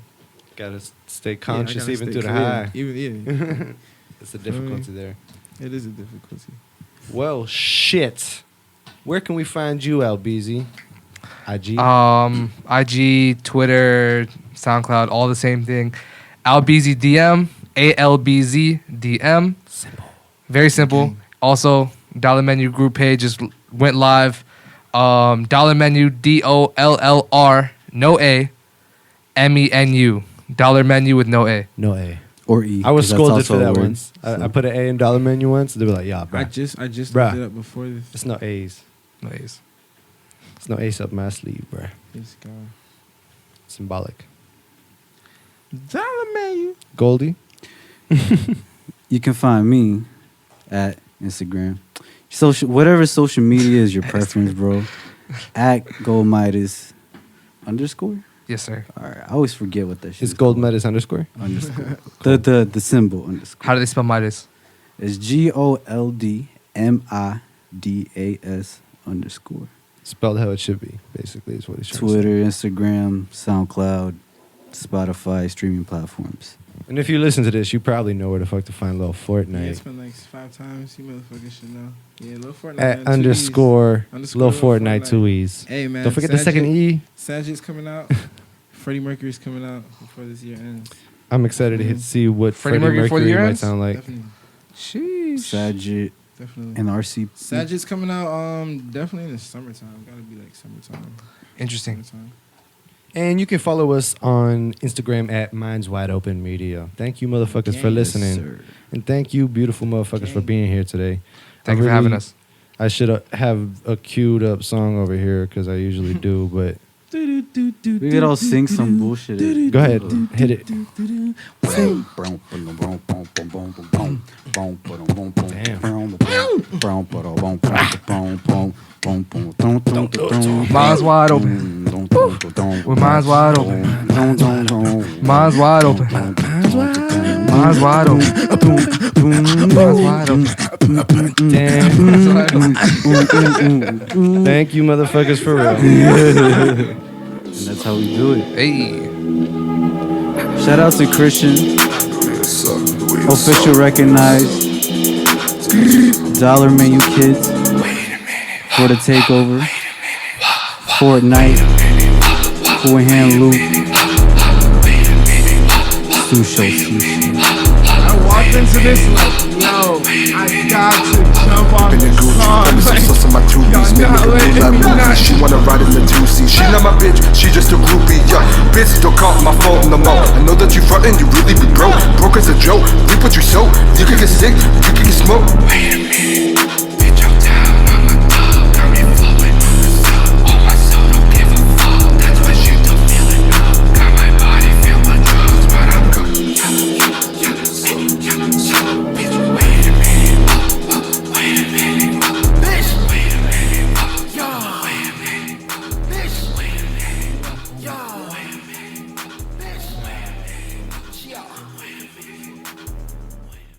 Gotta stay Yeah, I conscious gotta even stay through the clear. high. Even It's the difficulty there. it is a difficulty. Well, shit. Where can we find you, ALBz? IG? IG, Twitter, SoundCloud, all the same thing. ALBz DM, ALBZ DM. Simple. Very simple. Also, Dollr Menu group page just went live. Dollr Menu, DOLLR, no A, MENU. Dollr Menu with no A. No A. Or E. I was 'cause that's scolded also for a that word, once. so. I put an A in Dollr menu once. They were like, "Yeah, bro, I just Bruh. looked it up before this. it's no A's. Nice. It's no Ace up my sleeve, bro. This guy. Symbolic." Dollr menu. Goldie. You can find me at Instagram. Whatever social media is your preference, bro. At Midas _. Yes, sir. All right, I always forget what that shit It's is Gold called. Metis _ Underscore. The symbol underscore. How do they spell Midas? It's GOLDMIDAS _. Spelled how it should be, basically, is what he's trying Twitter, Instagram, SoundCloud, Spotify, streaming platforms. to say. And if you listen to this, you probably know where the fuck to find Lil Fort Yeah, Night. it's been like 5 times. You motherfuckers should know. Yeah, Lil Fort. At underscore Lil Fort Night 2 E's. Hey man, Don't forget the second E. Sagitt's coming out. Freddie Mercury's coming out before this year ends. I'm excited to see what Freddie Freddie Mercury before the Mercury year might ends? sound like. Definitely, Sheesh. Sagitt definitely. and RC. Sagitt's coming out. Definitely in the summertime. Gotta be like summertime. Interesting. Summertime. And you can follow us on Instagram at Minds Wide Open Media. Thank you, motherfuckers, for Yes, listening. sir. And thank you, beautiful motherfuckers, for being here today. Thank you for having us. I should have a queued up song over here because I usually do, but We could all sing some bullshit. go ahead, hit it. Minds wide open. With minds wide open. Minds wide open. Minds wide open. Minds wide open. Damn. Thank you, motherfuckers, for real. And that's how we do it. Hey. Shout out to Christian, official recognized Dollr Menu Kids for the takeover. Fortnite, Cool Hand Loop, Sushi. I walked into this like, yo, I got to jump on in the this Gucci, song. coming some Like, sauce on my two y'all B's, make not me letting like me movies. not- She wanna ride in the 2C. She not my bitch, she just a groupie. Yeah, bitch, don't call my phone no more. I know that you frontin', you really be broke. Broke as a joke. Reap what you sow. You can get sick, you can get smoked. Wait a minute.